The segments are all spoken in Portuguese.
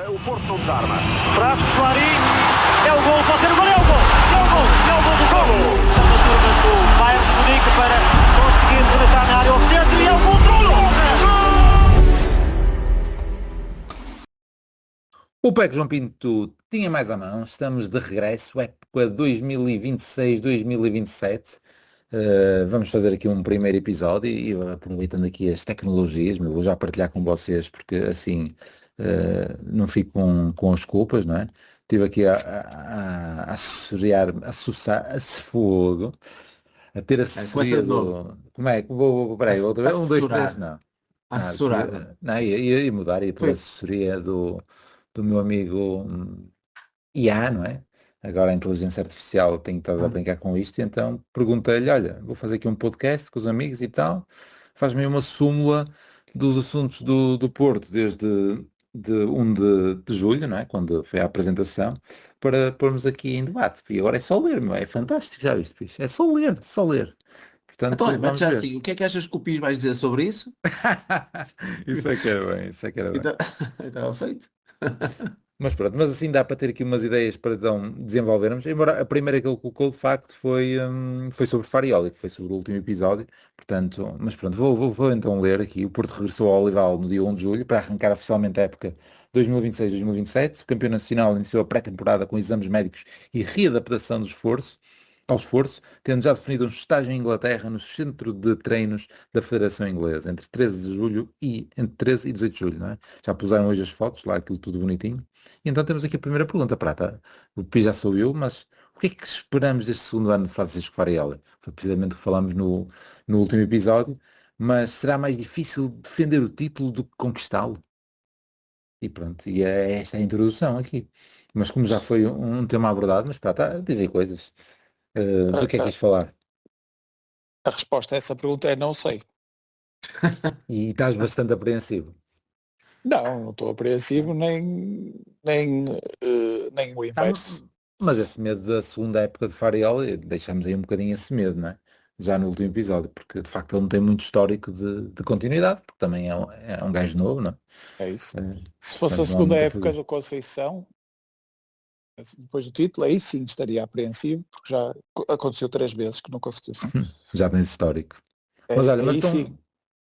O Porto não desarma. Braço, Clarim, é o gol, pode ser o gol, é o gol, é o gol, é o gol do gol. Está na turma do Bayern de Munique para conseguir penetrar na área ao centro e é o gol do O PEC João Pinto tinha mais à mão, estamos de regresso, época 2026-2027. Vamos fazer aqui um primeiro episódio e aproveitando aqui as tecnologias, vou já partilhar com vocês porque assim não fico com as culpas, não é? Estive aqui a assessoriar, a fogo, a ter assessoria do... Como é? Peraí, outra vez, 1, 2, 3, não. Assessorada. Não, ia mudar, ia pela assessoria do meu amigo IA, não é? Agora a inteligência artificial tem estado a brincar com isto, então perguntei-lhe, olha, vou fazer aqui um podcast com os amigos e tal, faz-me uma súmula dos assuntos do Porto, desde de 1 de julho, não é? Quando foi a apresentação, para pormos aqui em debate. E agora é só ler, meu, é fantástico, já viste, bicho? É só ler, só ler. Portanto, Então, mas vamos já ver. assim, o que é que achas que o Pires vai dizer sobre isso? Isso é que era bem, isso é que era bem. Então, estava feito. Mas pronto, mas assim dá para ter aqui umas ideias para então desenvolvermos, embora a primeira que ele colocou de facto foi sobre Farioli, que foi sobre o último episódio, portanto, mas pronto, vou então ler aqui. O Porto regressou ao Olival no dia 1 de julho para arrancar oficialmente a época 2026-2027. O campeão nacional iniciou a pré-temporada com exames médicos e readaptação ao esforço, tendo já definido um estágio em Inglaterra no centro de treinos da Federação Inglesa, entre 13 e 18 de julho, não é? Já puseram hoje as fotos, lá aquilo tudo bonitinho. E então temos aqui a primeira pergunta, Prata. O Pi já sou eu, mas o que é que esperamos deste segundo ano de Francisco Farioli? Foi precisamente o que falámos no último episódio, mas será mais difícil defender o título do que conquistá-lo? E pronto, e é esta a introdução aqui. Mas como já foi um tema abordado, mas Prata, dizer coisas. Do que é que quis falar? A resposta a essa pergunta é não sei. E estás bastante apreensivo. Não estou apreensivo nem o inverso. Mas esse medo da segunda época de Farioli, deixamos aí um bocadinho esse medo, não é? Já no último episódio, porque de facto ele não tem muito histórico de continuidade, porque também é um gajo novo, não é? É isso. Se fosse portanto, a segunda não há muito a época fazer. do Conceição, depois do título, aí sim estaria apreensivo, porque já aconteceu 3 vezes que não conseguiu. Já tens histórico. É, Mas olha, aí sim.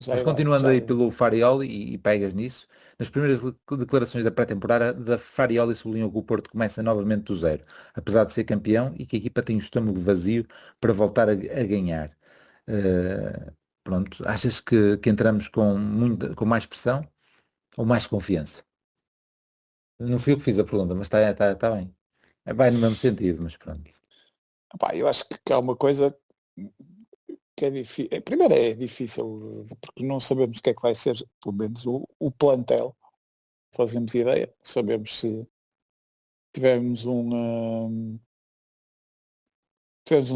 mas continuando aí pelo Farioli e pegas nisso, nas primeiras declarações da pré-temporada da Farioli sublinhou que o Porto começa novamente do zero, apesar de ser campeão e que a equipa tem o estômago vazio para voltar a ganhar. Pronto, achas que entramos com mais pressão ou mais confiança? Não fui eu que fiz a pergunta, mas está bem. Vai no mesmo sentido, mas pronto. Pá, eu acho que há uma coisa que é difícil. Primeiro é difícil, porque não sabemos o que é que vai ser, pelo menos o plantel. Fazemos ideia, sabemos se tivemos um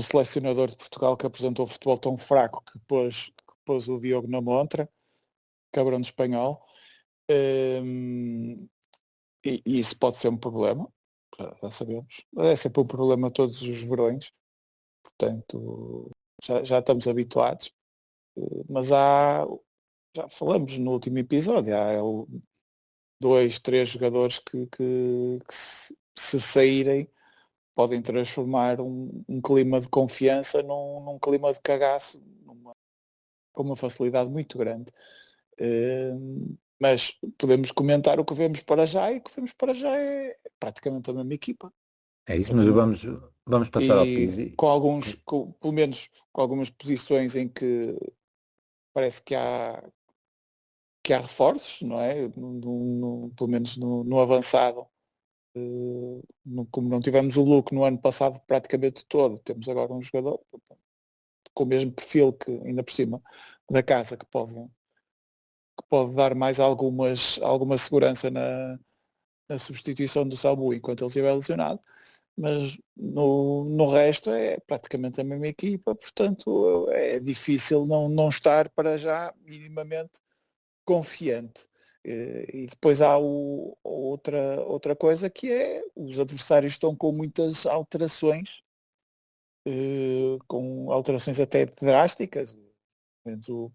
selecionador de Portugal que apresentou o futebol tão fraco que pôs o Diogo na montra, cabrão de espanhol, e isso pode ser um problema, já sabemos. É sempre um problema todos os verões, portanto já estamos habituados, mas já falamos no último episódio, há 2, 3 jogadores que se saírem podem transformar um clima de confiança num clima de cagaço com uma facilidade muito grande. Mas podemos comentar o que vemos para já, e o que vemos para já é praticamente a mesma equipa. É isso, mas vamos passar ao Pizzi. Pelo menos com algumas posições em que parece que há reforços, não é? Pelo menos no avançado. Como não tivemos o Luke no ano passado praticamente todo, temos agora um jogador com o mesmo perfil, que ainda por cima da casa, que pode dar mais alguma segurança na substituição do Salbu enquanto ele estiver lesionado, mas no resto é praticamente a mesma equipa, portanto é difícil não estar para já minimamente confiante. E depois há outra coisa, que é os adversários estão com muitas alterações, com alterações até drásticas. O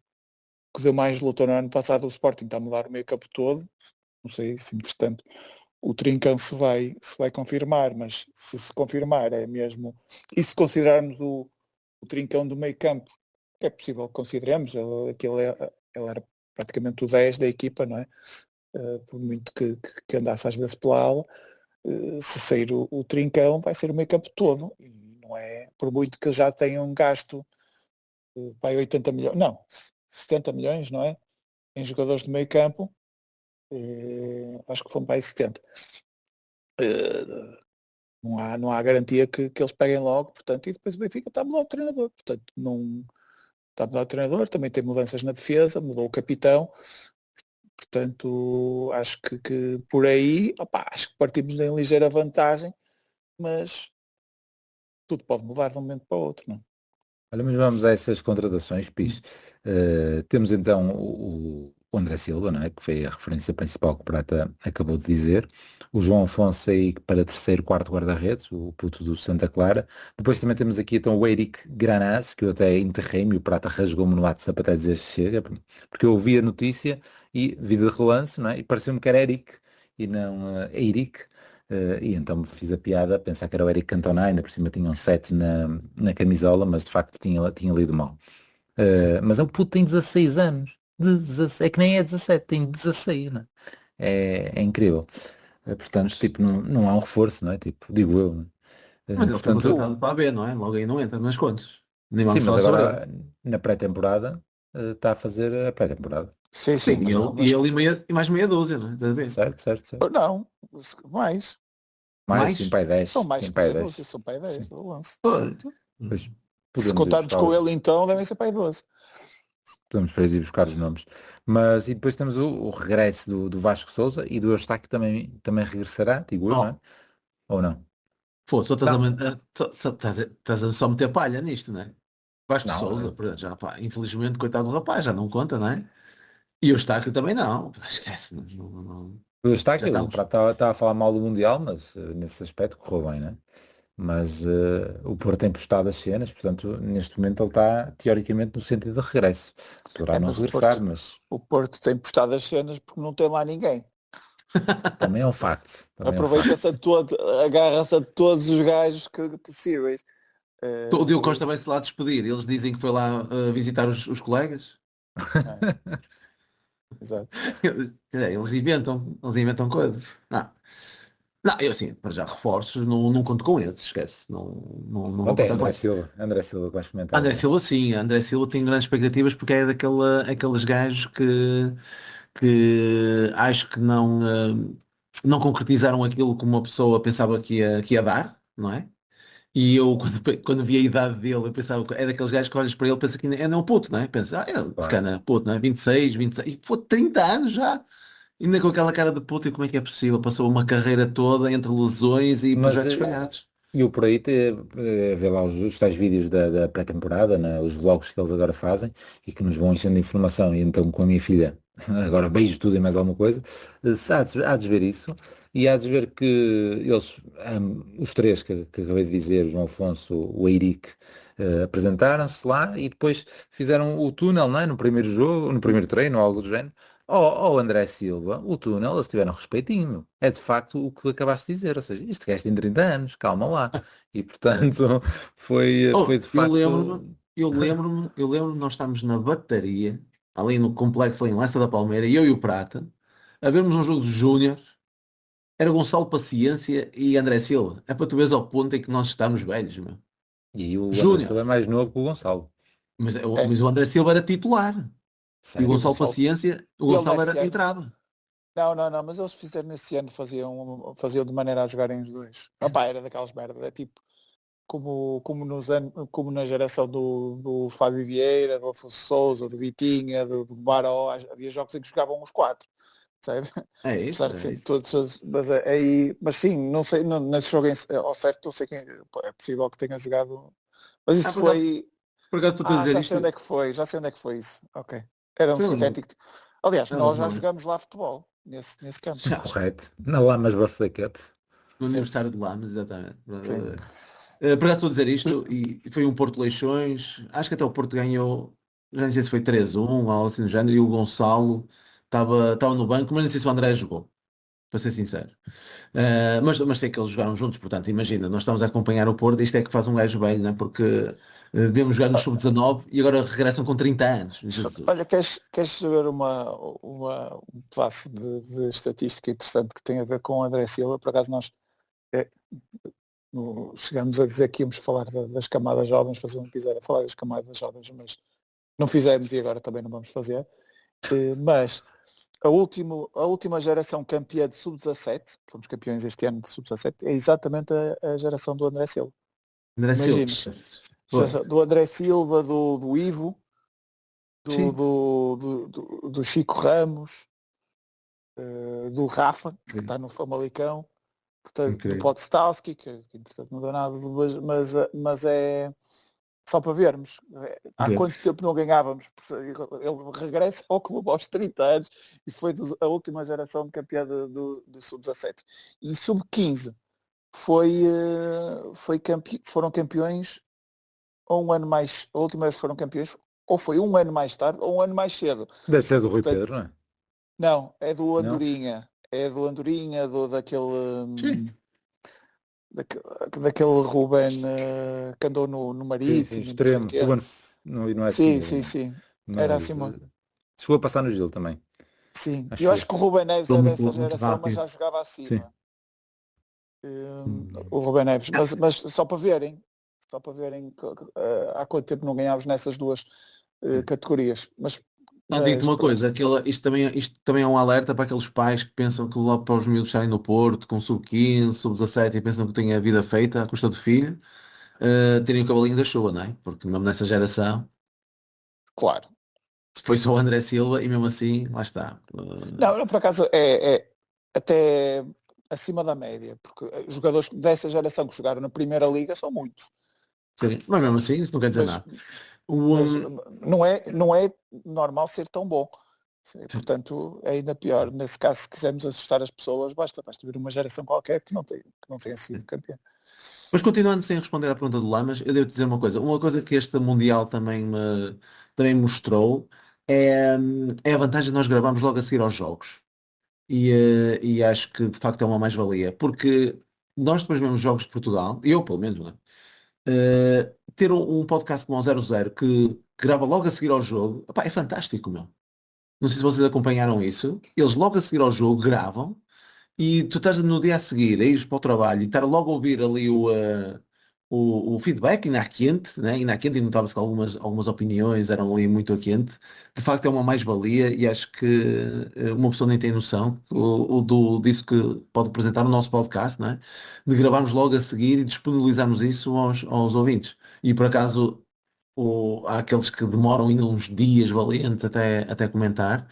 que deu mais luta no ano passado, o Sporting está a mudar o meio campo todo, não sei se entretanto o Trincão se vai confirmar, mas se confirmar é mesmo, e se considerarmos o Trincão do meio campo, é possível que consideremos, ele era praticamente o 10 da equipa, não é? Por muito que andasse às vezes pela ala, se sair o Trincão vai ser o meio campo todo, e não é, por muito que já tenham gasto vai 80 milhões, não, 70 milhões, não é? Em jogadores de meio campo, acho que foram para aí 70. Não há garantia que eles peguem logo, portanto, e depois o Benfica está a mudar o treinador, portanto, não está a mudar o treinador, também tem mudanças na defesa, mudou o capitão, portanto, acho que por aí, acho que partimos em ligeira vantagem, mas tudo pode mudar de um momento para o outro, não é? Olha, mas vamos a essas contratações, Pis. Temos então o André Silva, não é? Que foi a referência principal que o Prata acabou de dizer. O João Afonso aí para terceiro, quarto guarda-redes, o puto do Santa Clara. Depois também temos aqui então o Eric Granaz, que eu até enterrei-me e o Prata rasgou-me no WhatsApp até dizer chega, porque eu ouvi a notícia e vi de relance, não é? E pareceu-me que era Eric e não Eric. E então fiz a piada, pensar que era o Eric Cantona, ainda por cima tinha um 7 na camisola, mas de facto tinha lido mal. Mas o puto tem 16 anos. 16, é que nem é 17, tem 16, né? É incrível. Portanto, tipo, não há um reforço, não é? Tipo, digo eu, né? Mas ele foi Portanto, contratado para a B, não é? Logo aí não entra nas contas. Nem sim, vamos mas falar sobre ele. agora na pré-temporada está a fazer a pré-temporada. Sim, Sim, mas não, e ele e mais meia dúzia, não é? Estás a ver? Certo, certo, certo. não, mais. Mais, Mais? sim, pai 10. São mais Sim, que pai meia 10. dúzia, são para aí 10, Sim. eu lanço. Pois Se podemos ir contarmos com buscá-los. ele então, devem ser para aí 12. Podemos depois ir buscar os nomes. Mas e depois temos o regresso do Vasco Souza e do Eustáquio também regressará, digo eu, não é? Oh, Ou não? pô, só Não, estás a só meter palha nisto, não é? Vasco não. Souza, por exemplo, já, pá, infelizmente, coitado do rapaz, já não conta, não é? E o Estáquio também não. Esquece, O já Eustáquio, estamos. estava a falar mal do Mundial, mas nesse aspecto correu bem, né? Mas o Porto tem postado as cenas, portanto, neste momento ele está teoricamente no sentido de regresso. Poderá não Mas regressar, mas O Porto tem postado as cenas porque não tem lá ninguém. também é um facto. Também é um Aproveita-se facto. a todo, agarra-se a todos os gajos possíveis. O Diogo Por Costa isso, vai-se lá despedir. Eles dizem que foi lá visitar os colegas. é, exato. Eles inventam coisas. Não, não, eu assim, para já reforços, não conto com eles, esquece. Não vou Ontem contar com eles. André Silva que vais comentar André agora. Silva sim, André Silva tem grandes expectativas porque é aqueles gajos que acho que não concretizaram aquilo que uma pessoa pensava que ia dar, não é? E eu, quando vi a idade dele, eu pensava que é daqueles gajos que olhas para ele e pensa que ainda é um puto, não é? Pensa, ele se Claro. calhar é puto, não é? 26, 26, e foi 30 anos já. Ainda com aquela cara de puto, e como é que é possível? Passou uma carreira toda entre lesões e Mas projetos falhados. eu por aí ver lá os tais vídeos da pré-temporada, né, os vlogs que eles agora fazem e que nos vão enchendo de informação. E então com a minha filha, agora beijo tudo e mais alguma coisa, há de ver isso e há de ver que eles, os três que acabei de dizer, o João Afonso, o Eirique, apresentaram-se lá e depois fizeram o túnel, não é? No primeiro jogo, no primeiro treino, ou algo do género. Oh, André Silva, o túnel, eles tiveram respeitinho, meu. É de facto o que acabaste de dizer, ou seja, este gajo tem 30 anos, calma lá. E portanto, foi Oh, de facto. eu lembro-me, nós estávamos na bateria, ali no complexo ali em Lança da Palmeira, eu e o Prata, a vermos um jogo de Júnior, era Gonçalo Paciência e André Silva. É para tu veres ao ponto em que nós estamos velhos, meu. E aí o André Júnior. Silva é mais novo que o Gonçalo. É, Mas o André Silva era titular. E o e o Certo? Gonçalo Gonçalo. Paciência, o E ele Gonçalo nesse era ano. entrava. Não, mas eles fizeram nesse ano, faziam de maneira a jogarem os dois. Era daquelas merdas, é tipo como na geração do Fábio Vieira, do Afonso Sousa, do Vitinha, do Baró, havia jogos em que jogavam os quatro, sabe? É Apesar isso, de é serem isso. todos, mas sim, não sei, nesse jogo ao certo, não sei quem, é possível que tenha jogado, mas isso foi, Por acaso estou a dizer já sei onde isto, é que foi, já sei onde é que foi isso, ok. Era um foi ali sintético, aliás, era nós no já Valência. jogamos lá futebol, nesse campo, Já, Correto. Na Lamas Birthday Cup. no certo, aniversário de Lamas, exatamente. sim. Por acaso estou a dizer isto, e foi um Porto Leixões, acho que até o Porto ganhou, já não sei se foi 3-1 ou algo assim do género, e o Gonçalo estava no banco, mas não sei se o André jogou. para ser sincero. Mas sei que eles jogaram juntos, portanto, imagina, nós estamos a acompanhar o Porto, isto é que faz um gajo velho, né? Porque devemos jogar no sub-19 e agora regressam com 30 anos. Jesus. Olha, queres saber um pedaço de estatística interessante que tem a ver com o André Silva? Por acaso nós chegamos a dizer que íamos falar das camadas jovens, fazer um episódio a falar das camadas jovens, mas não fizemos e agora também não vamos fazer. Mas a última geração campeã de sub-17, fomos campeões este ano de sub-17, é exatamente a geração do André Silva. André Imagina, Silva. do André Silva, do Ivo, Sim. do Chico Ramos, do Rafa, que está no Famalicão, portanto, do Podstowski, que entretanto não deu nada, mas é só para vermos. Há quanto tempo não ganhávamos? Ele regressa ao clube aos 30 anos e foi a última geração de campeã do sub-17. E sub-15 foram campeões um ano mais, a última vez foram campeões, ou foi um ano mais tarde ou um ano mais cedo. Deve ser do Rui Pedro, não é? Não, é do Andorinha. É do Andorinha, daquele Ruben que andou no Marítimo. Sim, extremo. Não é sim, assim, sim. Mas, era assim. chegou a passar no Gil também. Sim, eu acho que o Ruben Neves é dessa geração, mas já jogava acima. O Ruben Neves. Mas só para verem há quanto tempo não ganhámos nessas duas categorias. Mas digo-te uma coisa, isto também é um alerta para aqueles pais que pensam que logo para os miúdos saírem no Porto, com sub-15, sub-17 e pensam que têm a vida feita à custa do filho, terem o cavalinho da chuva, não é? Porque mesmo nessa geração, claro, foi só o André Silva e mesmo assim, lá está. Não, por acaso é até acima da média, porque jogadores dessa geração que jogaram na Primeira Liga são muitos. Sim, mas mesmo assim, isso não quer dizer nada. Não é normal ser tão bom. Portanto, é ainda pior. Nesse caso, se quisermos assustar as pessoas, basta ver uma geração qualquer que não tenha sido campeã. Mas continuando sem responder à pergunta do Lamas, eu devo dizer uma coisa que este Mundial também mostrou é a vantagem de nós gravarmos logo a seguir aos jogos. E acho que de facto é uma mais-valia, porque nós depois vemos jogos de Portugal, eu pelo menos, não é? Ter um podcast como o 00 que grava logo a seguir ao jogo, é fantástico, meu. Não sei se vocês acompanharam isso. Eles logo a seguir ao jogo gravam e tu estás no dia a seguir a ires para o trabalho e estar logo a ouvir ali o feedback ainda quente, né? Ainda quente, e notava-se que algumas opiniões eram ali muito a quente. De facto é uma mais-valia e acho que uma pessoa nem tem noção disso que pode apresentar no nosso podcast, né? De gravarmos logo a seguir e disponibilizarmos isso aos ouvintes. E por acaso há aqueles que demoram ainda uns dias valentes até comentar,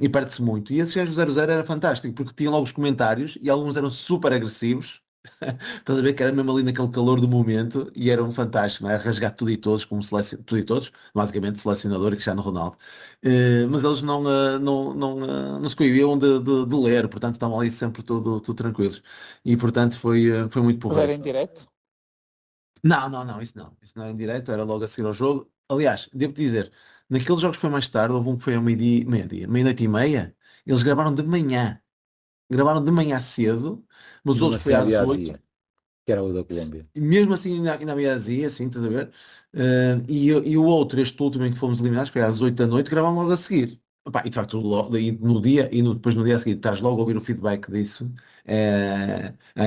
e perde-se muito. E esse gajo do 00 era fantástico, porque tinha logo os comentários e alguns eram super agressivos. Estás a ver que era mesmo ali naquele calor do momento e eram fantásticos, não é? A rasgar tudo e todos, como tudo e todos, basicamente selecionador e Cristiano Ronaldo. Mas eles não se coibiam de ler, portanto estavam ali sempre tudo tranquilos. E portanto foi muito porreiro. Mas era em direto? Não, isso não era em direto, era logo a seguir ao jogo. Aliás, devo dizer, naqueles jogos que foi mais tarde, houve um que foi ao meia-noite e meia, eles gravaram de manhã cedo, mas os outros foi às 8. Que era o da Colômbia. E mesmo assim ainda havia azia, assim, estás a ver? E o outro, este último em que fomos eliminados, foi às 8 da noite, gravaram logo a seguir. E de facto, no dia, depois no dia a seguir, estás logo a ouvir o feedback disso,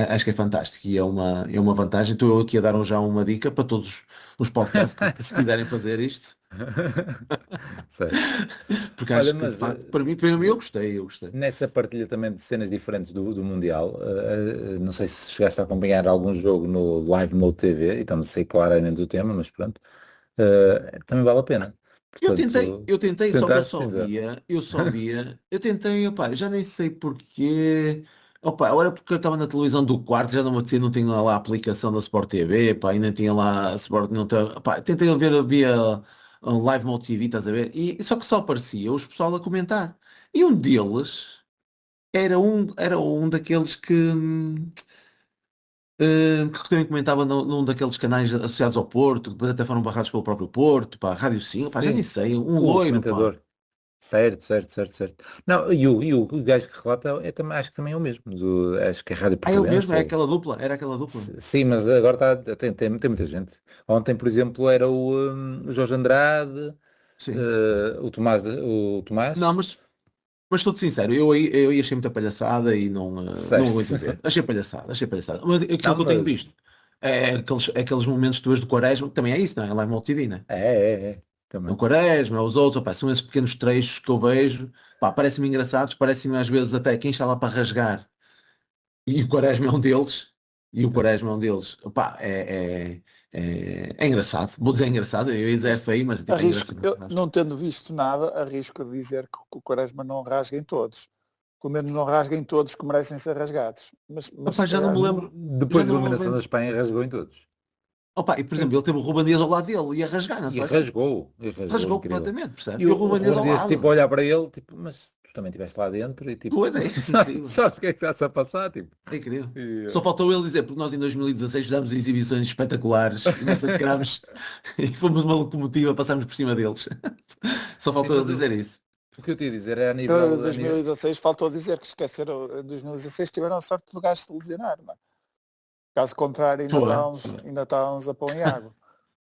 acho que é fantástico e é uma vantagem. Estou eu aqui a dar já uma dica para todos os podcasts que se quiserem fazer isto. Porque acho que de facto, para mim eu gostei. Nessa partilha também de cenas diferentes do Mundial, não sei se chegaste a acompanhar algum jogo no Live Mode TV, e estamos a sair claramente do tema, mas pronto, também vale a pena. Portanto, eu tentei, só que eu só via, eu tentei, já nem sei porquê, era porque eu estava na televisão do quarto, já não me apetecia, não tinha lá a aplicação da Sport TV, e nem tinha lá a Sport, não tinha, tentei ver via Live Mode TV, estás a ver, e só aparecia os pessoal a comentar, e um deles era um daqueles que também comentava num daqueles canais associados ao Porto, depois até foram barrados pelo próprio Porto, Rádio 5, já nem sei, um loiro, comentador. Certo, certo, certo, certo. Não, e o gajo que relata também, acho que também é o mesmo. Acho que é Rádio É o mesmo, Portuense. é aquela dupla, era aquela dupla. Sim, mas agora tem muita gente. Ontem, por exemplo, era o Jorge Andrade, Sim. o Tomás. Não, mas estou-te sincero, eu aí achei muita palhaçada e não Certo. aguento ver. Achei palhaçada, achei palhaçada. Mas aquilo Não, que eu tenho mas visto é aqueles momentos que tu vês do Quaresma, também é isso, não é? É lá em MOL TV, né? é, É o também. Quaresma, é os outros, opá, são esses pequenos trechos que eu vejo, pá, parecem-me engraçados, parecem-me às vezes até quem está lá para rasgar, e o Quaresma é um deles, e o Quaresma é um deles, opá, é engraçado, vou dizer engraçado, eu ia dizer é Mas feio, mas tipo, é arrisco, engraçado. eu não tendo visto nada, arrisco a dizer que o Quaresma não rasga em todos. Pelo menos não rasga em todos que merecem ser rasgados. Mas Opá, se já não calhar, me lembro, já Depois da não me lembro eliminação bem. da Espanha, rasgou em todos. Opa, e por exemplo, ele teve o Ruben Dias ao lado dele, ia rasgar na seleção, E rasgou, rasgou incrível. completamente, percebe? E E o, o o Ruben Dias Ruben ao Dias, tipo, a lado, olhar para ele, tipo, mas tu também estiveste lá dentro e tipo, doido, é incrível. sabes o que é que está a passar? Tipo, É incrível. e, Só faltou ele dizer, porque nós em 2016 fizemos exibições espetaculares e massacrámos e fomos uma locomotiva, passámos por cima deles. Só sim, faltou mas ele dizer isso. o que eu te ia dizer é a nível, 2016 faltou dizer que esqueceram, em 2016 tiveram a sorte do gajo se lesionar, não é? Caso contrário, Foi. ainda estávamos a pão em água.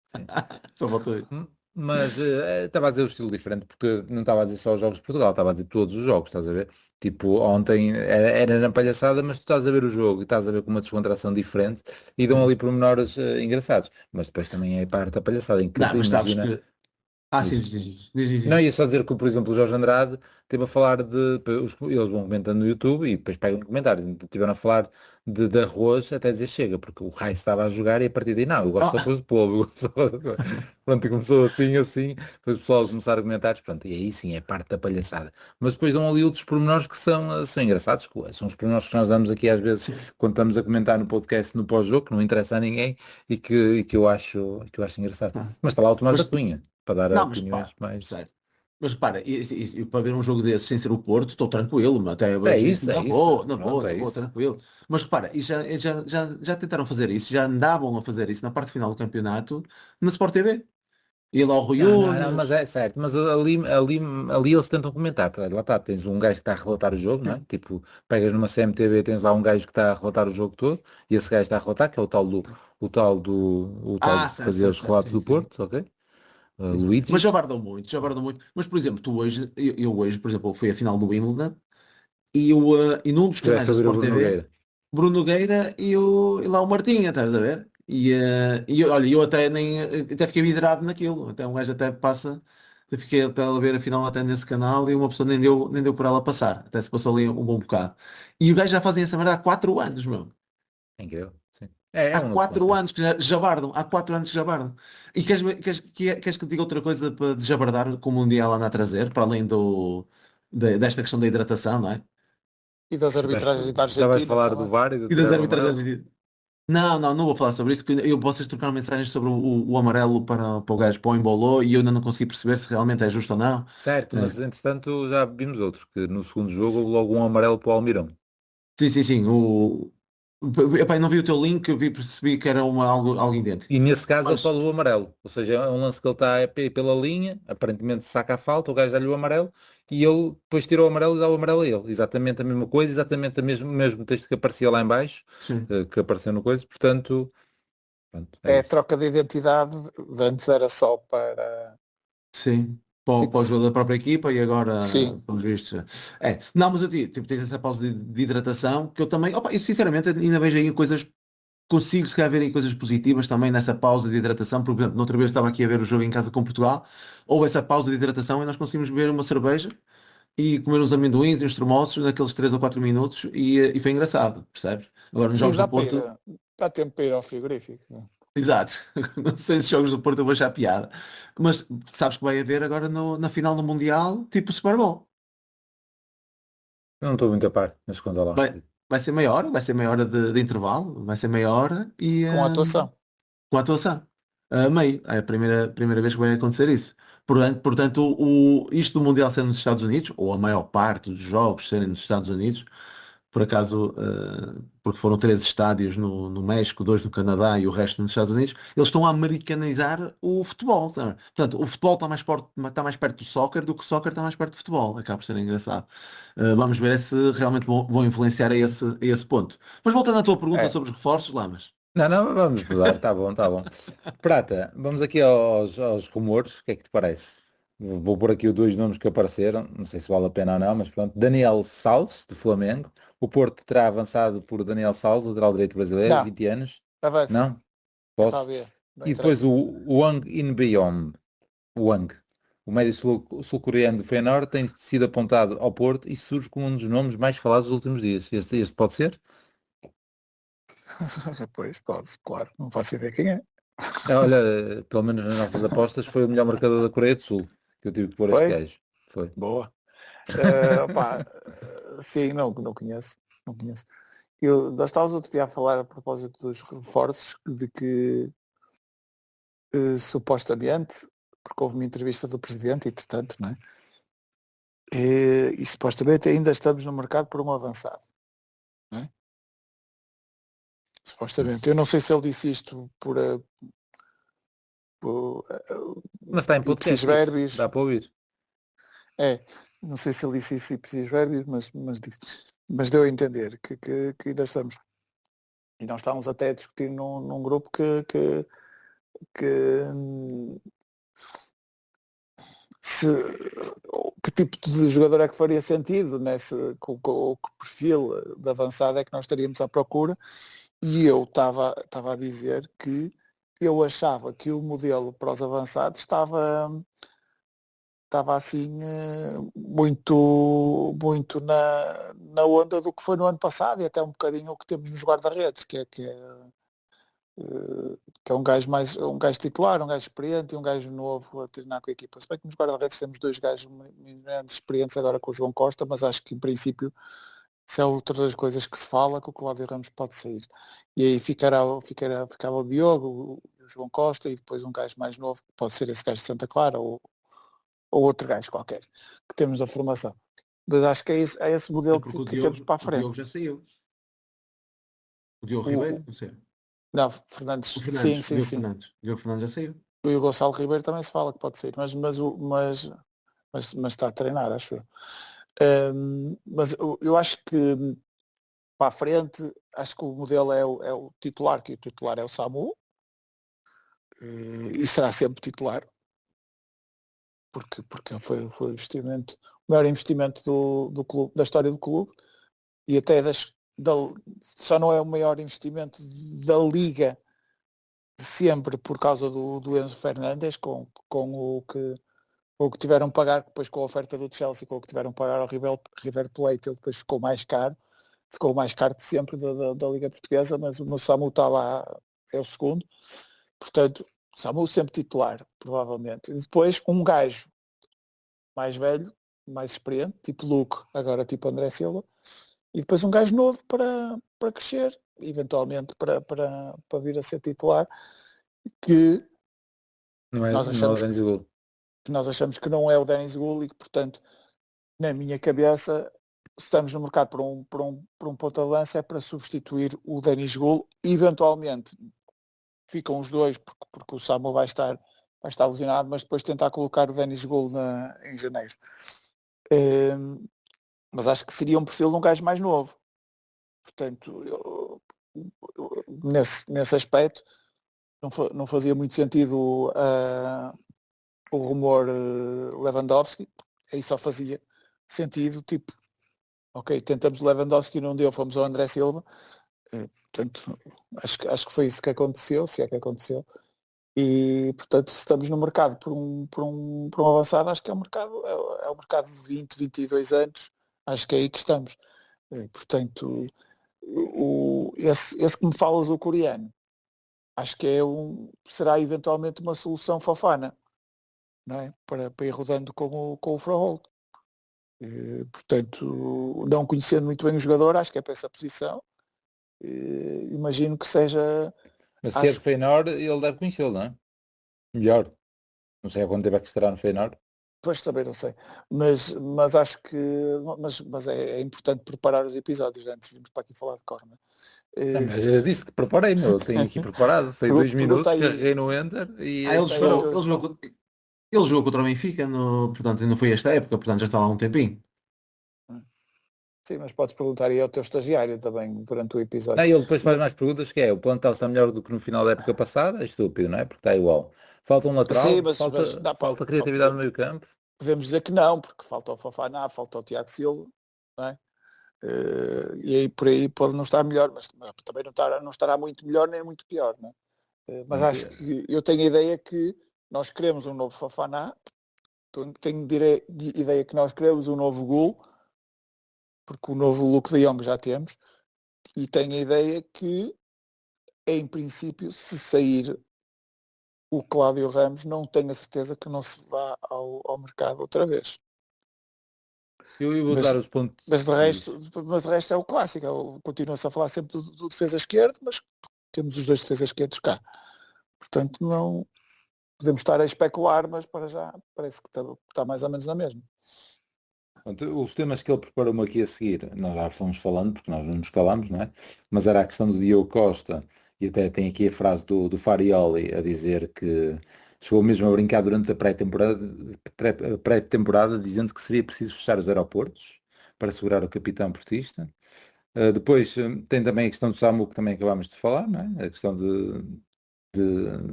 sim. Só faltou isso. Mas estava a dizer o estilo diferente, porque não estava a dizer só os jogos de Portugal, estava a dizer todos os jogos, estás a ver? Tipo, ontem era na palhaçada, mas tu estás a ver o jogo e estás a ver com uma descontração diferente e dão ali pormenores engraçados. Mas depois também é parte da palhaçada, em que Não, mas sabes imagina. que. Ah, sim, Diz. diz. Não, ia só dizer que, por exemplo, o Jorge Andrade esteve a falar eles vão comentando no YouTube e depois pegam comentários. Então, estiveram a falar de arroz até dizer chega, porque o Raiz estava a jogar e a partir daí, não, eu gosto só Ah, depois do povo. Eu gosto Pronto, e começou assim, depois o pessoal começar a comentar, pronto, e aí sim é parte da palhaçada. Mas depois dão ali outros pormenores que são engraçados, que são os pormenores que nós damos aqui às vezes sim. quando estamos a comentar no podcast no pós-jogo, que não interessa a ninguém e que eu acho engraçado. Ah. Mas está lá o Tomás da Mas, Cunha, para dar não, mas opiniões pá, mais. certo. Mas repara, e para ver um jogo desse sem ser o Porto, estou tranquilo, mas até eu É vejo isso isso, é na isso. boa, na boa, Pronto, na é boa, isso. tranquilo. Mas repara, e já tentaram fazer isso, já andavam a fazer isso na parte final do campeonato na Sport TV. E lá o Rui Não, mas Unas. é certo, mas ali eles tentam comentar, lá está, tens um gajo que está a relatar o jogo, não é? Tipo, pegas numa CMTV, tens lá um gajo que está a relatar o jogo todo, e esse gajo está a relatar, que é o tal do que Certo, fazia certo, os certo, relatos sim, do sim. Porto, ok? Sim. Mas Luigi, já bardam muito, já bardam muito. Mas, por exemplo, tu hoje, eu hoje, por exemplo, fui à final do Wimbledon e num dos canais tiveste a da ouvir o Sport Bruno TV, Nogueira. Bruno Nogueira e lá o Martinha, estás a ver? Olha, eu até nem até fiquei vidrado naquilo. Até um gajo até passa, eu fiquei até a ver a final até nesse canal e uma pessoa nem deu por ela passar. Até se passou ali um bom bocado. E o gajo já fazem essa merda há 4 anos, meu. É incrível, sim. É Há um novo 4 anos conceito. que já bardam, há 4 anos que já bardam. E queres que eu diga outra coisa para desabardar que o Mundial anda a trazer, para além desta questão da hidratação, não é? E das arbitragens da Já vais Argentina falar do também. VAR e do E das tirar o amarelo? arbitragens. Não vou falar sobre isso, porque vocês trocaram mensagens sobre o amarelo para o gajo, para o Embolou, e eu ainda não consegui perceber se realmente é justo ou não. Certo, Eh, mas entretanto já vimos outros, que no segundo jogo houve logo um amarelo para o Almirão. sim, sim, sim. Epá, eu não vi o teu link, percebi que era algo idêntico. E nesse caso ele só Mas, levou o amarelo. Ou seja, é um lance que ele está pela linha, aparentemente saca a falta, o gajo dá-lhe o amarelo e ele depois tira o amarelo e dá o amarelo a ele. Exatamente a mesma coisa, exatamente o mesmo texto que aparecia lá em baixo, sim, que apareceu no coisa, portanto, pronto, é É a isso. troca de identidade, de antes era só para sim. Para o tipo, jogo da própria equipa e agora, sim, pelos vistos, Não, mas eu digo, tipo, tens essa pausa de hidratação que eu também, opa, eu sinceramente ainda vejo aí coisas, consigo se calhar ver aí coisas positivas também nessa pausa de hidratação, por exemplo, noutra vez estava aqui a ver o jogo em casa com Portugal, houve essa pausa de hidratação e nós conseguimos beber uma cerveja e comer uns amendoins e uns tremoços naqueles 3 ou 4 minutos e foi engraçado, percebes? Agora nos sim, jogos do Porto, dá tempo para ir ao frigorífico. exato, não sei se os jogos do Porto eu vou achar piada, mas sabes que vai haver agora na final do Mundial, tipo Super Bowl. Eu não estou muito a par, mas conta lá. Vai ser meia hora, vai ser meia hora de intervalo, vai ser meia hora e Com a atuação. com a atuação. Meio, é a primeira vez que vai acontecer isso. Portanto, isto do Mundial ser nos Estados Unidos, ou a maior parte dos jogos serem nos Estados Unidos, por acaso, porque foram 3 estádios no México, 2 no Canadá e o resto nos Estados Unidos, eles estão a americanizar o futebol. Tá? Portanto, o futebol está mais perto do soccer do que o soccer está mais perto do futebol. Acaba por ser engraçado. Vamos ver se realmente vão influenciar a esse ponto. Mas voltando à tua pergunta É, sobre os reforços, Lamas. Não, vamos mudar, tá bom, tá bom. Prata, vamos aqui aos rumores, o que é que te parece? Vou pôr aqui os 2 nomes que apareceram, não sei se vale a pena ou não, mas pronto. Daniel Salles, do Flamengo. O Porto terá avançado por Daniel Salles, lateral direito brasileiro, não, 20 anos. avança. Não? É para Posso? ver. Não E depois interessa. o Wang In-beom, o Wang, o médio sul-coreano do Feyenoord, tem sido apontado ao Porto e surge como um dos nomes mais falados dos últimos dias. Este pode ser? Pois, pode, claro. Não faço ideia quem é. Olha, pelo menos nas nossas apostas foi o melhor marcador da Coreia do Sul, que eu tive que pôr este Foi? gajo. Foi. Boa. Opá, sim, não conheço. Não conheço. Nós estávamos outro dia a falar a propósito dos reforços, de que supostamente, porque houve uma entrevista do presidente, entretanto, não é? E supostamente ainda estamos no mercado por um avançado. Não é? Supostamente. Eu não sei se ele disse isto por Mas está em ipsis podcast isso, verbis. dá para ouvir. É, não sei se ele disse isso ipsis verbis, mas deu a entender que ainda estamos. E nós estávamos até a discutir num grupo que se, que tipo de jogador é que faria sentido, né? Com que perfil de avançado é que nós estaríamos à procura, e eu estava a dizer que eu achava que o modelo para os avançados estava assim muito na onda do que foi no ano passado, e até um bocadinho o que temos nos guarda-redes, que é um gajo titular, um gajo experiente e um gajo novo a treinar com a equipa. Se bem que nos guarda-redes temos 2 gajos muito experientes agora com o João Costa, mas acho que em princípio se é outra das coisas que se fala, que o Cláudio Ramos pode sair. E aí ficava o Diogo, o João Costa e depois um gajo mais novo, que pode ser esse gajo de Santa Clara ou outro gajo qualquer que temos da formação. Mas acho que é esse modelo que temos para a frente. O Diogo já saiu. O Diogo Ribeiro, não sei. Não, Fernandes, O Fernandes, sim. Diogo Fernandes já saiu. E o Gonçalo Ribeiro também se fala que pode ser, mas está a treinar, acho eu. Mas eu acho que para a frente, acho que o modelo é o titular, que o titular é o Samu, e será sempre titular, porque foi o maior investimento do clube, da história do clube, e até só não é o maior investimento da Liga de sempre por causa do Enzo Fernandes, com o que tiveram a pagar depois com a oferta do Chelsea, com o que tiveram a pagar ao River Plate, ele depois ficou mais caro de sempre da Liga Portuguesa, mas o meu Samu está lá, é o segundo, portanto, Samu sempre titular, provavelmente. E depois um gajo mais velho, mais experiente, tipo Luke, agora tipo André Silva, e depois um gajo novo para crescer, eventualmente para vir a ser titular, que Não é, nós não é o achamos Dennis Gould. que nós achamos que não é o Dennis Gould, e que, portanto, na minha cabeça, se estamos no mercado por um ponta de lança, é para substituir o Dennis Gould. Eventualmente ficam os dois, porque o Samu vai estar lesionado, mas depois tentar colocar o Dennis Gould em janeiro. Mas acho que seria um perfil de um gajo mais novo. Portanto, nesse aspecto, não fazia muito sentido o rumor Lewandowski. Aí só fazia sentido, tipo, ok, tentamos Lewandowski e não deu, fomos ao André Silva. Portanto, acho que foi isso que aconteceu, se é que aconteceu. E, portanto, se estamos no mercado por um avançado, acho que é o mercado de 20, 22 anos, acho que é aí que estamos. Portanto, esse que me falas, o coreano, acho que será eventualmente uma solução Fofana, não é? Para ir rodando com o Froholt. Portanto, não conhecendo muito bem o jogador, acho que é para essa posição. Imagino que seja. Mas se é do Feyenoord, ele deve conhecê-lo, não é? Melhor. Não sei há quanto tempo é que estará no Feyenoord. Pois também não sei, mas acho que mas é importante preparar os episódios antes de virmos para aqui falar de Corna. Mas eu disse que preparei, meu, eu tenho aqui preparado, foi 2 minutos, Pergunta aí, carreguei no Enter e Ele está aí jogou, logo. ele jogou contra o Benfica, portanto, não foi esta época, portanto já está lá há um tempinho. sim, mas podes perguntar aí ao teu estagiário também durante o episódio. Não, e ele depois faz mais perguntas, que é, o plantel está melhor do que no final da época passada, é estúpido, não é? Porque está igual. Falta um Sim, lateral, mas dá para, falta criatividade no meio campo. podemos dizer que não, porque falta o Fofana, falta o Tiago Silva, não é? E aí por aí pode não estar melhor, mas também não estará muito melhor nem muito pior, não é? Mas acho que eu tenho a ideia que nós queremos um novo Fofana, tenho ideia que nós queremos um novo Gul, porque o novo Luke de Jong já temos, e tenho a ideia que, em princípio, se sair o Cláudio Ramos, não tenho a certeza que não se vá ao mercado outra vez. Eu vou dar os pontos. Mas de resto é o clássico, continua-se a falar sempre do defesa esquerdo, mas temos os dois defesas esquerdos cá. Portanto, não podemos estar a especular, mas para já parece que está mais ou menos na mesma. Pronto, os temas que ele preparou-me aqui a seguir, nós já fomos falando, porque nós não nos calamos, não é? Mas era a questão do Diogo Costa, e até tem aqui a frase do Farioli a dizer que chegou mesmo a brincar durante a pré-temporada, dizendo que seria preciso fechar os aeroportos para segurar o capitão portista. Depois tem também a questão do SAMU, que também acabámos de falar, não é? A questão de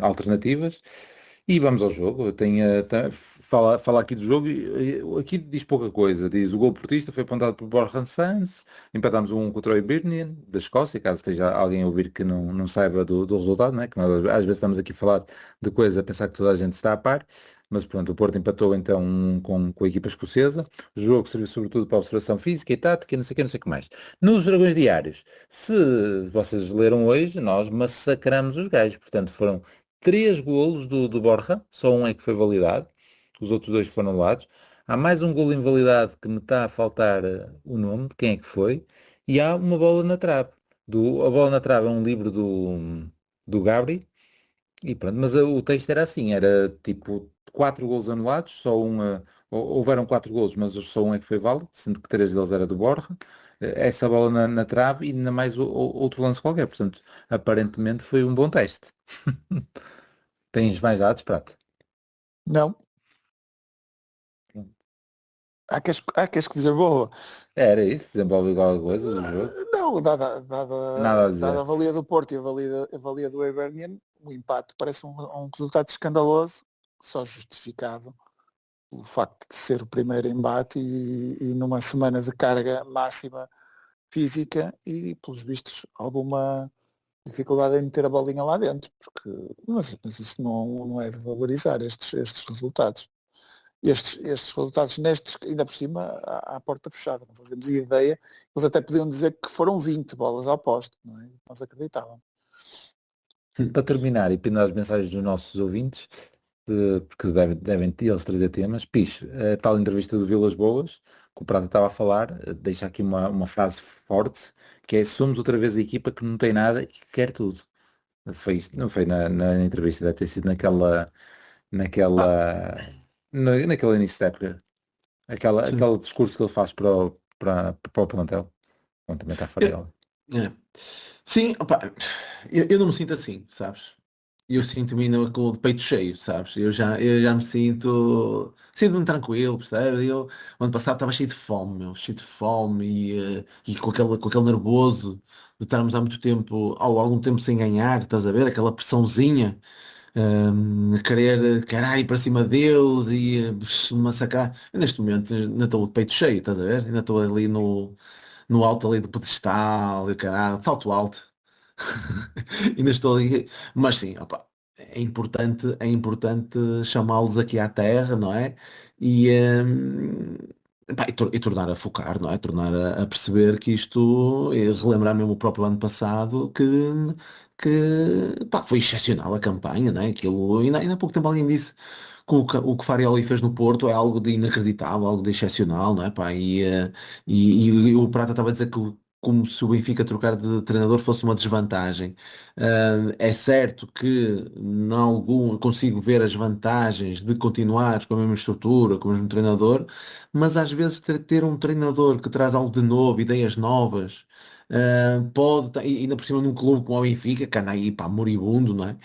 alternativas. E vamos ao jogo. Eu tenho, fala aqui do jogo e aqui diz pouca coisa. Diz o gol portista foi apontado por Borja Sanz, empatámos 1 contra o Hibernian da Escócia, caso esteja alguém a ouvir que não saiba do resultado, não é? Que nós às vezes estamos aqui a falar de coisa a pensar que toda a gente está a par, mas pronto, o Porto empatou então com a equipa escocesa. O jogo serviu sobretudo para observação física e tática e não sei o que mais. Nos Dragões Diários, se vocês leram hoje, nós massacramos os gajos, portanto foram 3 golos do Borja, só um é que foi validado, os outros 2 foram anulados. Há mais um golo invalidado que me está a faltar o nome de quem é que foi, e há uma bola na trave. A bola na trave é um livro do Gabri, e pronto, mas o texto era assim, era tipo 4 golos anulados, só houveram 4 golos, mas só um é que foi válido, sendo que 3 deles era do Borja. Essa bola na trave e ainda mais outro lance qualquer, portanto, aparentemente foi um bom teste. Tens mais dados, Prata? Não. Queres que dizer boa? Era isso, desenvolve alguma coisa do jogo? Não, Nada a dada dizer. a valia do Porto e a valia do Hibernian, o empate parece um resultado escandaloso, só justificado o facto de ser o primeiro embate e numa semana de carga máxima física e, pelos vistos, alguma dificuldade em meter a bolinha lá dentro, mas isso não é de valorizar estes resultados. Estes resultados ainda por cima, à porta fechada, não fazemos ideia, eles até podiam dizer que foram 20 bolas ao poste, não é? Nós acreditávamos. Para terminar, e pedindo as mensagens dos nossos ouvintes, porque devem eles trazer temas, Pixe, a tal entrevista do Vilas Boas, que o Prata estava a falar, deixa aqui uma frase forte, que é: somos outra vez a equipa que não tem nada e que quer tudo. Foi isto, não foi na entrevista, deve ter sido naquele início da época, aquele discurso que ele faz para o plantel. Bom, também está fora. É. Sim, opa, eu não me sinto assim, sabes? Eu sinto-me ainda com o peito cheio, sabes? Eu já me sinto-me tranquilo, percebes? O ano passado estava cheio de fome, cheio de fome e com aquele nervoso de estarmos há muito tempo, algum tempo sem ganhar, estás a ver? Aquela pressãozinha, querer ir para cima deles e massacrar. Eu, neste momento ainda estou de peito cheio, estás a ver? Ainda estou ali no alto ali do pedestal, e caralho, salto alto. Ainda estou ali, mas sim, opa, é importante chamá-los aqui à terra, não é? E, pá, e tornar a focar, não é? Tornar a perceber que isto, relembrar mesmo o próprio ano passado, que pá, foi excepcional a campanha, não é? Aquilo, ainda há pouco tempo alguém disse que o que Farioli fez no Porto é algo de inacreditável, algo de excepcional, não é? Pá, e o Prata estava a dizer que como se o Benfica trocar de treinador fosse uma desvantagem. É certo que em algum consigo ver as vantagens de continuar com a mesma estrutura, com o mesmo treinador, mas às vezes ter um treinador que traz algo de novo, ideias novas, e ainda por cima num clube como o Benfica, que anda aí, pá, moribundo, não é?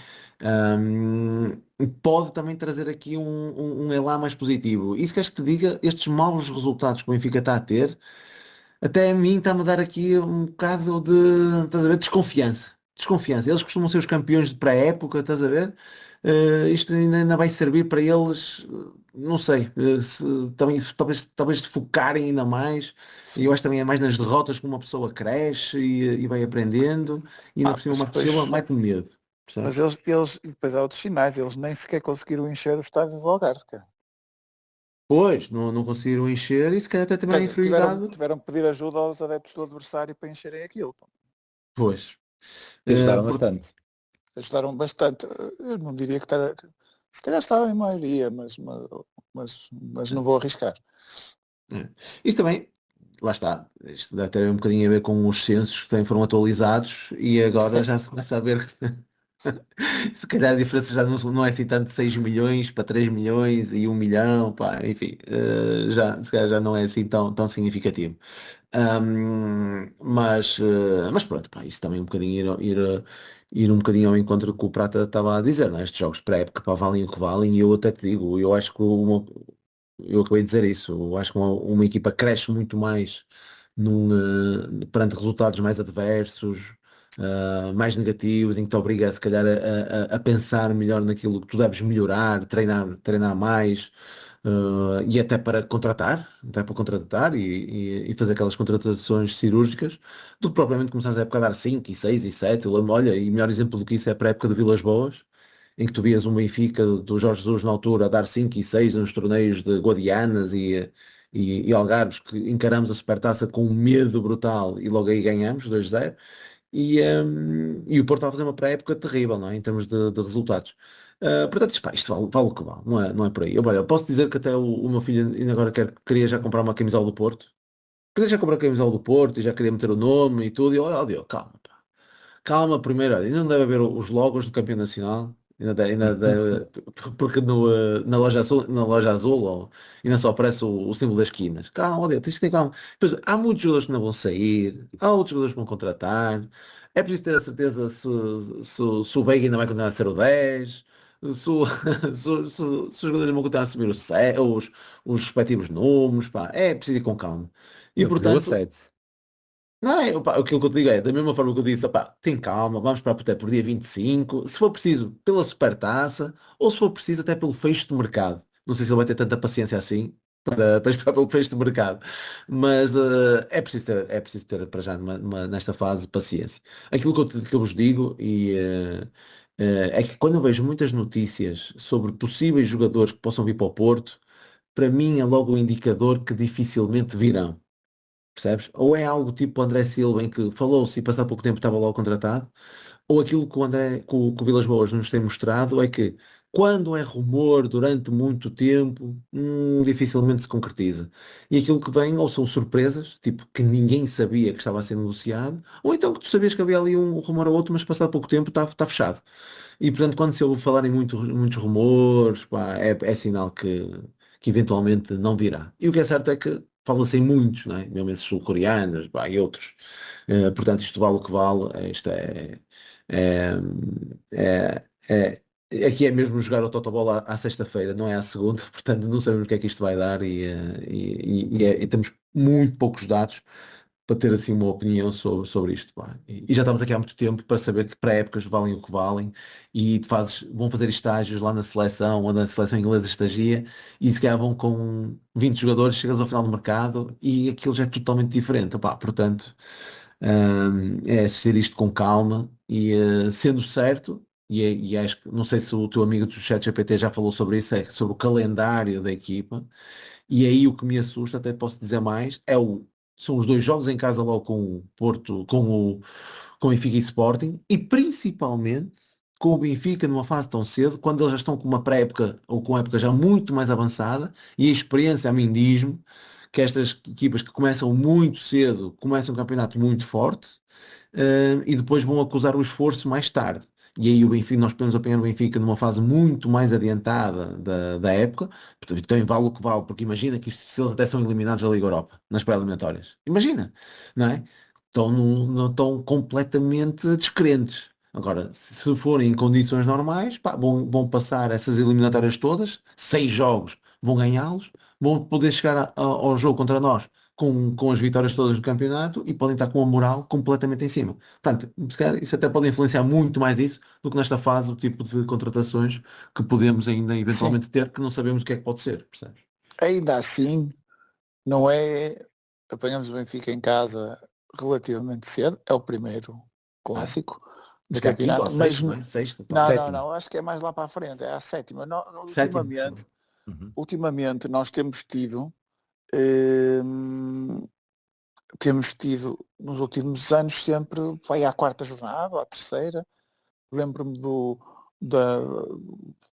Pode também trazer aqui um elan mais positivo. E se queres que te diga, estes maus resultados que o Benfica está a ter, até a mim está-me a dar aqui um bocado de, estás a ver, desconfiança. Desconfiança. Eles costumam ser os campeões de pré-época, estás a ver? Isto ainda vai servir para eles, não sei, também, talvez se focarem ainda mais. E eu Sim. acho que também é mais nas derrotas que uma pessoa cresce e vai aprendendo. E ainda por cima o Mas Marcos Silva depois, mete-me medo, mas percebes? e depois há outros sinais, eles nem sequer conseguiram encher o estádio do Algarve, cara. Pois, não conseguiram encher e se calhar até também a Tiveram, inferioridade. tiveram que pedir ajuda aos adeptos do adversário para encherem aquilo. Pá. Pois. E ajudaram Por- bastante. Ajudaram bastante. Eu não diria que se calhar estava em maioria, mas não vou arriscar. Isso também, lá está, isto deve ter um bocadinho a ver com os censos que também foram atualizados e agora já se começa a ver que se calhar a diferença já não é assim tanto 6 milhões para 3 milhões e 1 milhão, pá, enfim, se calhar já não é assim tão significativo. Mas pronto, pá, isso também é um bocadinho ir um bocadinho ao encontro do que o Prata estava a dizer, não é? Estes jogos pré-época pá, valem o que valem e eu até te digo, eu acho que eu acabei de dizer isso, eu acho que uma equipa cresce muito mais perante resultados mais adversos, mais negativos, em que te obriga se calhar a pensar melhor naquilo que tu deves melhorar, treinar mais, e até para contratar e fazer aquelas contratações cirúrgicas, do que propriamente começares a época a dar 5 e 6 e 7. Eu lembro, olha, e melhor exemplo do que isso é para a época de Vilas Boas, em que tu vias um Benfica do Jorge Jesus na altura a dar 5 e 6 nos torneios de Guadianas e Algarves, que encaramos a Supertaça com um medo brutal e logo aí ganhamos 2-0. E o Porto está a fazer uma pré-época terrível, não é? Em termos de resultados. Portanto, isto vale o que vale, não é por aí. Eu posso dizer que até o meu filho ainda agora queria já comprar uma camisola do Porto. Queria já comprar a camisola do Porto e já queria meter o nome e tudo. E eu, ó, Diogo, calma, pá. Calma primeiro, olha, ainda não deve haver os logos do campeão nacional. Porque na loja azul ainda só aparece o símbolo das esquinas. Calma, ó, Diogo, tens de ter calma. Depois, há muitos jogadores que não vão sair, há outros jogadores que vão contratar. É preciso ter a certeza se o Veiga ainda vai continuar a ser o 10, se, o- se os jogadores vão continuar a assumir os respectivos nomes, pá, é preciso ir com calma. E Ele pediu a portanto, 7. não é, opá, aquilo que eu te digo é, da mesma forma que eu disse, opá, tem calma, vamos para até por dia 25, se for preciso pela supertaça, ou se for preciso até pelo fecho de mercado. Não sei se ele vai ter tanta paciência assim para esperar pelo fecho de mercado, mas é preciso ter para já nesta fase paciência. Aquilo que eu vos digo é que quando eu vejo muitas notícias sobre possíveis jogadores que possam vir para o Porto, para mim é logo um indicador que dificilmente virão. Percebes? Ou é algo tipo o André Silva em que falou-se e passado pouco tempo estava logo contratado, ou aquilo que o Vilas Boas nos tem mostrado é que quando é rumor durante muito tempo, dificilmente se concretiza. E aquilo que vem ou são surpresas, tipo que ninguém sabia que estava a ser negociado, ou então que tu sabias que havia ali um rumor ou outro, mas passado pouco tempo está fechado. E portanto, quando se ouve falar em muitos rumores, pá, é sinal que eventualmente não virá. E o que é certo é que fala-se em muitos, não é? Mesmo esses sul-coreanos, pá, e outros. Portanto, isto vale o que vale. Isto é, é, é- aqui é mesmo jogar o Totobola à sexta-feira, não é à segunda, portanto não sabemos o que é que isto vai dar e temos muito poucos dados para ter assim uma opinião sobre isto. Pá. E já estamos aqui há muito tempo para saber que pré-épocas valem o que valem e vão fazer estágios lá na seleção ou na seleção inglesa estagia e se calhar vão com 20 jogadores, chegas ao final do mercado e aquilo já é totalmente diferente. Pá. Portanto, é assistir isto com calma e sendo certo, e acho que não sei se o teu amigo do ChatGPT já falou sobre isso, é sobre o calendário da equipa, e aí o que me assusta, até posso dizer mais, são os dois jogos em casa logo com o Porto, com o Benfica e Sporting, e principalmente com o Benfica numa fase tão cedo, quando eles já estão com uma pré-época ou com a época já muito mais avançada, e a experiência a mim diz-me que estas equipas que começam muito cedo, começam um campeonato muito forte, e depois vão acusar o esforço mais tarde. E aí o Benfica, nós podemos apanhar o Benfica numa fase muito mais adiantada da época, portanto, também vale o que vale, porque imagina que se eles até são eliminados da Liga Europa, nas pré-eliminatórias. Imagina, não é? Não estão completamente descrentes. Agora, se forem em condições normais, pá, vão passar essas eliminatórias todas, 6 jogos, vão ganhá-los, vão poder chegar ao jogo contra nós com as vitórias todas do campeonato e podem estar com a moral completamente em cima. Portanto, se calhar isso até pode influenciar muito mais isso do que nesta fase o tipo de contratações que podemos ainda Sim, eventualmente ter, que não sabemos o que é que pode ser, percebes? ainda assim, não é. Apanhamos o Benfica em casa relativamente cedo, é o primeiro Ah, clássico mas do que há quinta ou campeonato, mas sexta, não é? Sexta, não, talvez. não, Sétima. não, acho que é mais lá para a frente, é a sétima. Sétima. Tá bem. Uhum. Ultimamente nós hum, temos tido nos últimos anos sempre, vai à quarta jornada, ou à terceira, lembro-me da,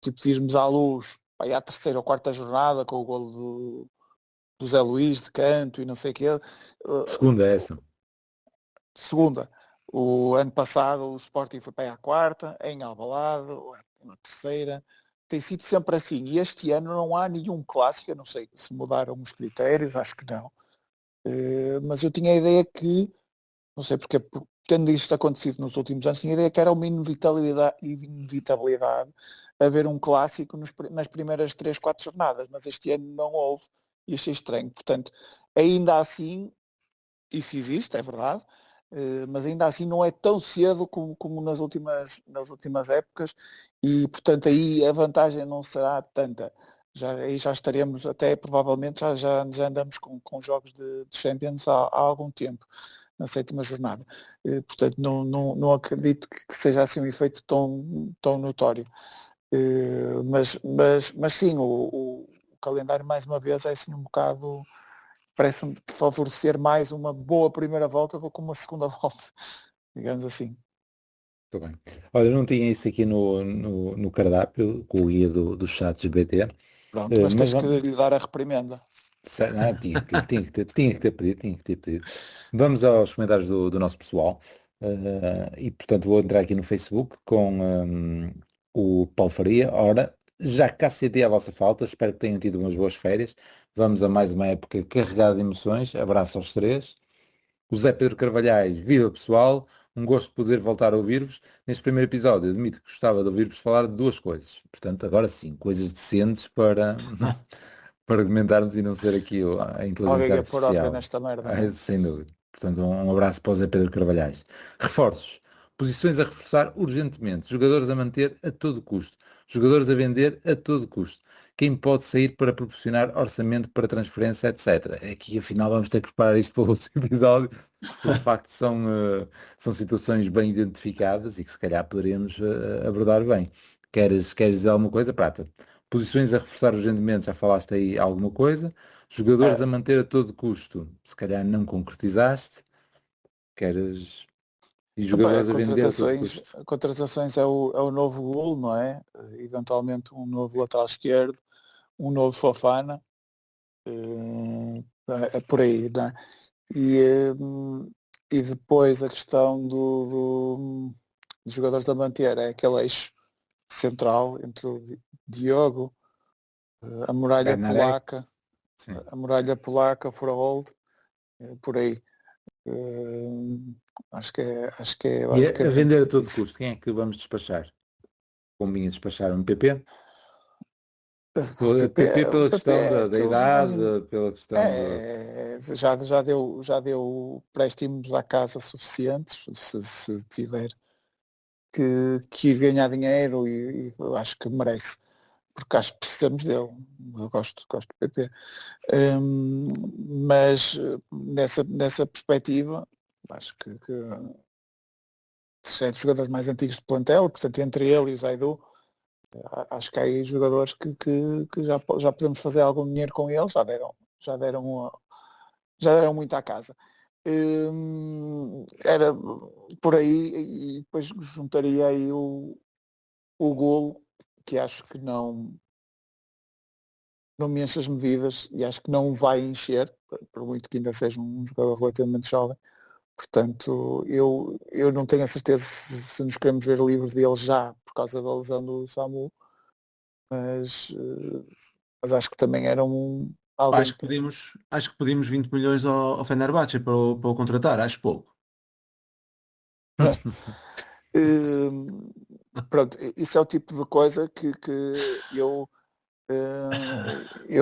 tipo de irmos à Luz, vai à terceira ou quarta jornada com o golo do Zé Luís de canto e não sei o quê. Segunda é essa. Segunda, o ano passado o Sporting foi para aí à quarta, em Alvalade, ou na terceira. Tem sido sempre assim. E este ano não há nenhum clássico, eu não sei se mudaram os critérios, acho que não. Mas eu tinha a ideia que, não sei porque, tendo isto acontecido nos últimos anos, tinha a ideia que era uma inevitabilidade haver um clássico nas primeiras 3, 4 jornadas, mas este ano não houve e achei estranho. Portanto, ainda assim, isso existe, é verdade, mas ainda assim não é tão cedo como nas últimas épocas e, portanto, aí a vantagem não será tanta. Aí já estaremos, até provavelmente já andamos com jogos de Champions há algum tempo, na sétima jornada. Portanto, não acredito que seja assim um efeito tão notório. Mas sim, o calendário mais uma vez é assim um bocado, parece-me favorecer mais uma boa primeira volta do que uma segunda volta, digamos assim. Muito bem. Olha, eu não tinha isso aqui no cardápio, com o guia do chat GPT, Pronto, mas mas tens que vamos. lhe dar a reprimenda. Não, tinha que ter pedido. Vamos aos comentários do nosso pessoal. E portanto vou entrar aqui no Facebook com o Paulo Faria. Ora, já cá senti a vossa falta, espero que tenham tido umas boas férias. Vamos a mais uma época carregada de emoções. Abraço aos três. O Zé Pedro Carvalhais, viva pessoal, um gosto de poder voltar a ouvir-vos. Neste primeiro episódio, admito que gostava de ouvir-vos falar de duas coisas. Portanto, agora sim, coisas decentes para, para argumentarmos e não ser aqui a Alguém inteligência a pôr ordem artificial. nesta merda, não é? Sem dúvida. Portanto, um abraço para o Zé Pedro Carvalhais. Reforços. Posições a reforçar urgentemente. Jogadores a manter a todo custo. Jogadores a vender a todo custo. Quem pode sair para proporcionar orçamento para transferência, etc. Aqui, afinal, vamos ter que preparar isto para o outro episódio, porque de facto são situações bem identificadas e que se calhar poderemos abordar bem. Queres dizer alguma coisa, Prata? Posições a reforçar urgentemente, já falaste aí alguma coisa. Jogadores É, a manter a todo custo, se calhar não concretizaste. Queres... E opa, jogadores a vender a todo custo. contratações é o novo golo, não é? Eventualmente um novo lateral esquerdo, um novo Fofana, é por aí, não é? E depois a questão dos jogadores da manter é aquele eixo central entre o Diogo, a muralha Bednarek, polaca, sim. Furahold, por aí. Eh, acho que é E a basicamente vender a todo isso. custo, quem é que vamos despachar? Combina despachar um PP? O PP, PP o pela PP questão é da aqueles idade, pela questão de... já deu préstimos à casa suficientes, se tiver que ir ganhar dinheiro e eu acho que merece, porque acho que precisamos dele. Eu gosto do PP. Mas nessa perspectiva, acho que é dos jogadores mais antigos do plantel, portanto entre ele e o Zaidu, acho que há aí jogadores que já podemos fazer algum dinheiro com eles, já deram, já deram muito à casa. Era por aí e depois juntaria aí o golo, que acho que não me enche as medidas e acho que não vai encher, por muito que ainda seja um jogador relativamente jovem. Portanto, eu não tenho a certeza se nos queremos ver livres dele já por causa da lesão do Samu, mas, mas acho que também era alguém Acho que pedimos 20 milhões ao Fenerbahçe para o contratar, acho pouco. Pronto, isso é o tipo de coisa que eu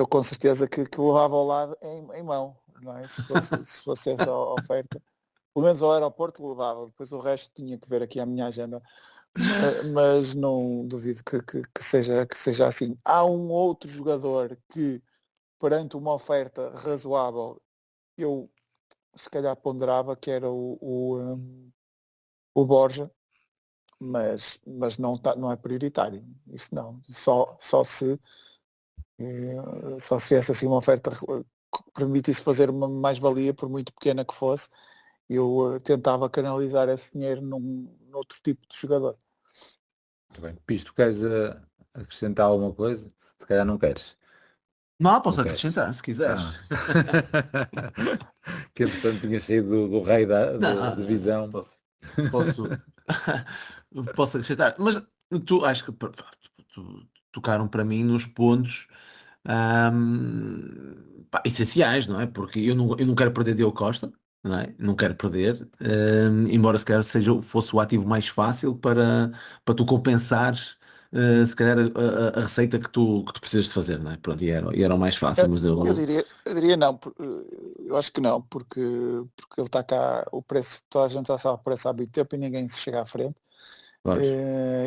com certeza que levava ao lado em mão, não é? Se fosse essa a oferta. Pelo menos ao aeroporto levava, depois o resto tinha que ver aqui a minha agenda. Mas não duvido que seja assim. Há um outro jogador que, perante uma oferta razoável, eu se calhar ponderava, que era o Borja, mas não é prioritário. Isso não. Só se viesse assim uma oferta que permitisse fazer uma mais-valia, por muito pequena que fosse, eu tentava canalizar esse dinheiro noutro tipo de jogador. Muito bem. Pisto, queres acrescentar alguma coisa? Se calhar não queres. Não, posso Não queres. acrescentar, se quiseres. Que entretanto tinha saído do rei da Não, divisão. posso acrescentar. Mas tu acho que tocaram para mim nos pontos essenciais, não é? Porque eu não quero perder Diogo Costa, não é? Não quero perder, embora se calhar fosse o ativo mais fácil para tu compensares se calhar a receita que tu precisas de fazer, não é? Pronto, e era o mais fácil, mas Eu diria não, eu acho que não, porque ele está cá, o preço, toda a gente já sabe o preço há muito tempo e ninguém se chega à frente. Pois.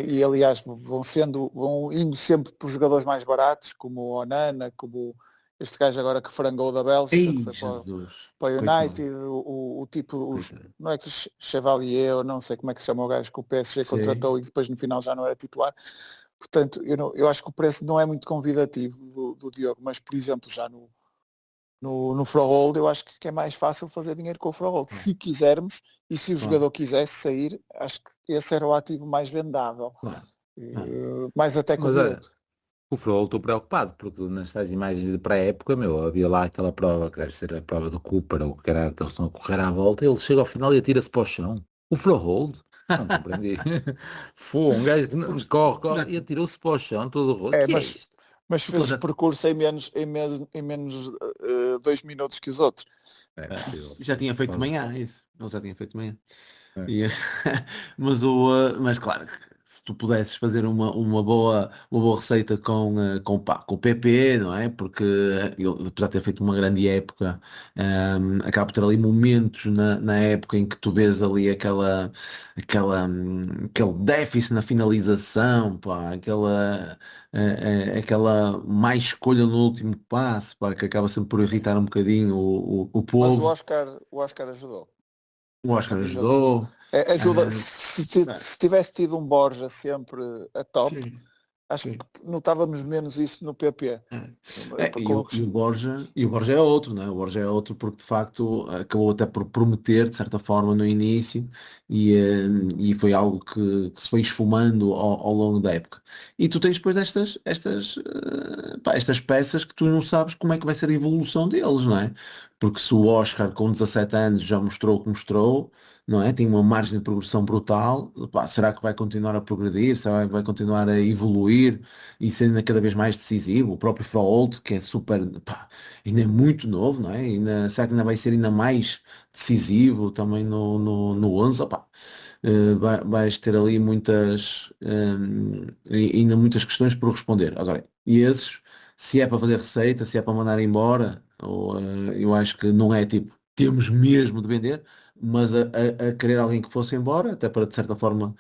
E aliás vão indo sempre por jogadores mais baratos, como o Onana, como este gajo agora que frangou da Bélgica, Ei, que foi Jesus. para o Coitado. United, o tipo, Coitado. não é que Chevalier, ou não sei como é que se chama o gajo que o PSG Sim. contratou e depois no final já não era titular. Portanto, eu acho que o preço não é muito convidativo do Diogo, mas por exemplo já no Frohold eu acho que é mais fácil fazer dinheiro com o Frohold, se quisermos, e se o jogador quisesse sair, acho que esse era o ativo mais vendável. Claro. Mais até que o Mas Diogo. olha, o Frol estou preocupado, porque nas tais imagens de pré-época, havia lá aquela prova, que deve ser a prova do Cooper, ou que era que eles estão a correr à volta, ele chega ao final e atira-se para o chão. O Frol, não compreendi. Foi um gajo que corre e atirou-se para o chão, todo roto. Que é isto? Mas fez o percurso em menos 2 minutos que os outros. É possível. Já tinha feito de manhã, isso. Ele já tinha feito de manhã. É. Mas claro, que se tu pudesses fazer uma boa receita com o PP, não é? Porque ele, apesar de ter feito uma grande época, acaba por ter ali momentos na época em que tu vês ali aquele déficit na finalização, pá, aquela mais escolha no último passo, pá, que acaba sempre por irritar um bocadinho o Mas povo. o Oscar ajudou. O Oscar Na vinda ajudou. Ajuda, se tivesse tido um Borja sempre a top, Sim, acho sim. que notávamos menos isso no PP. E o Borja é outro, não é? O Borja é outro porque de facto acabou até por prometer de certa forma no início e foi algo que se foi esfumando ao longo da época. E tu tens depois estas peças que tu não sabes como é que vai ser a evolução deles, não é? Porque se o Oscar com 17 anos já mostrou o que mostrou, não é? Tem uma margem de progressão brutal, pá, será que vai continuar a progredir? Será que vai continuar a evoluir e ser ainda cada vez mais decisivo? O próprio Froholt, que é super, pá, ainda é muito novo, não é? Será que ainda vai ser ainda mais decisivo também no 11? Opá, vais ter ali ainda muitas questões por responder. Agora, e esses, se é para fazer receita, se é para mandar embora, eu acho que não é tipo, temos mesmo de vender, mas a querer alguém que fosse embora, até para de certa forma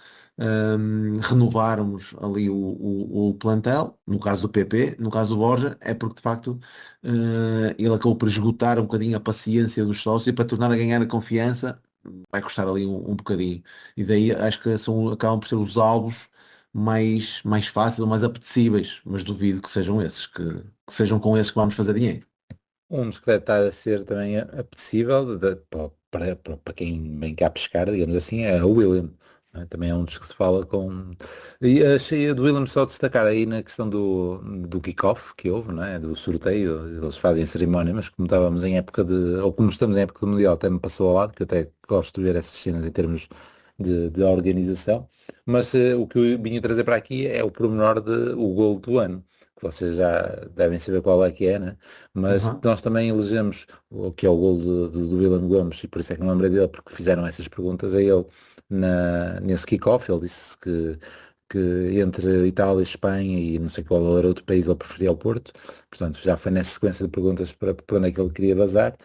renovarmos ali o plantel, no caso do PP, no caso do Borja, é porque de facto ele acabou por esgotar um bocadinho a paciência dos sócios e para tornar a ganhar a confiança vai custar ali um bocadinho. E daí acho que acabam por ser os alvos mais fáceis ou mais apetecíveis, mas duvido que sejam esses, que sejam com esses que vamos fazer dinheiro. Um dos que deve estar a ser também apetecível para quem vem cá pescar, digamos assim, é o William. Também é um dos que se fala com... E achei a do Willem só destacar aí na questão do kick-off que houve, não é? Do sorteio, eles fazem a cerimónia, mas como estávamos em época de... ou como estamos em época do Mundial, até me passou ao lado, que eu até gosto de ver essas cenas em termos de organização. Mas o que eu vinha trazer para aqui é o pormenor o gol do ano, que vocês já devem saber qual é que é, né? Mas Aham. nós também elegemos o que é o gol do Willem Gomes, e por isso é que não lembrei dele, porque fizeram essas perguntas a ele nesse kick-off. Ele disse que entre Itália e Espanha e não sei qual era outro país ele preferia o Porto. Portanto, já foi nessa sequência de perguntas para onde é que ele queria vazar.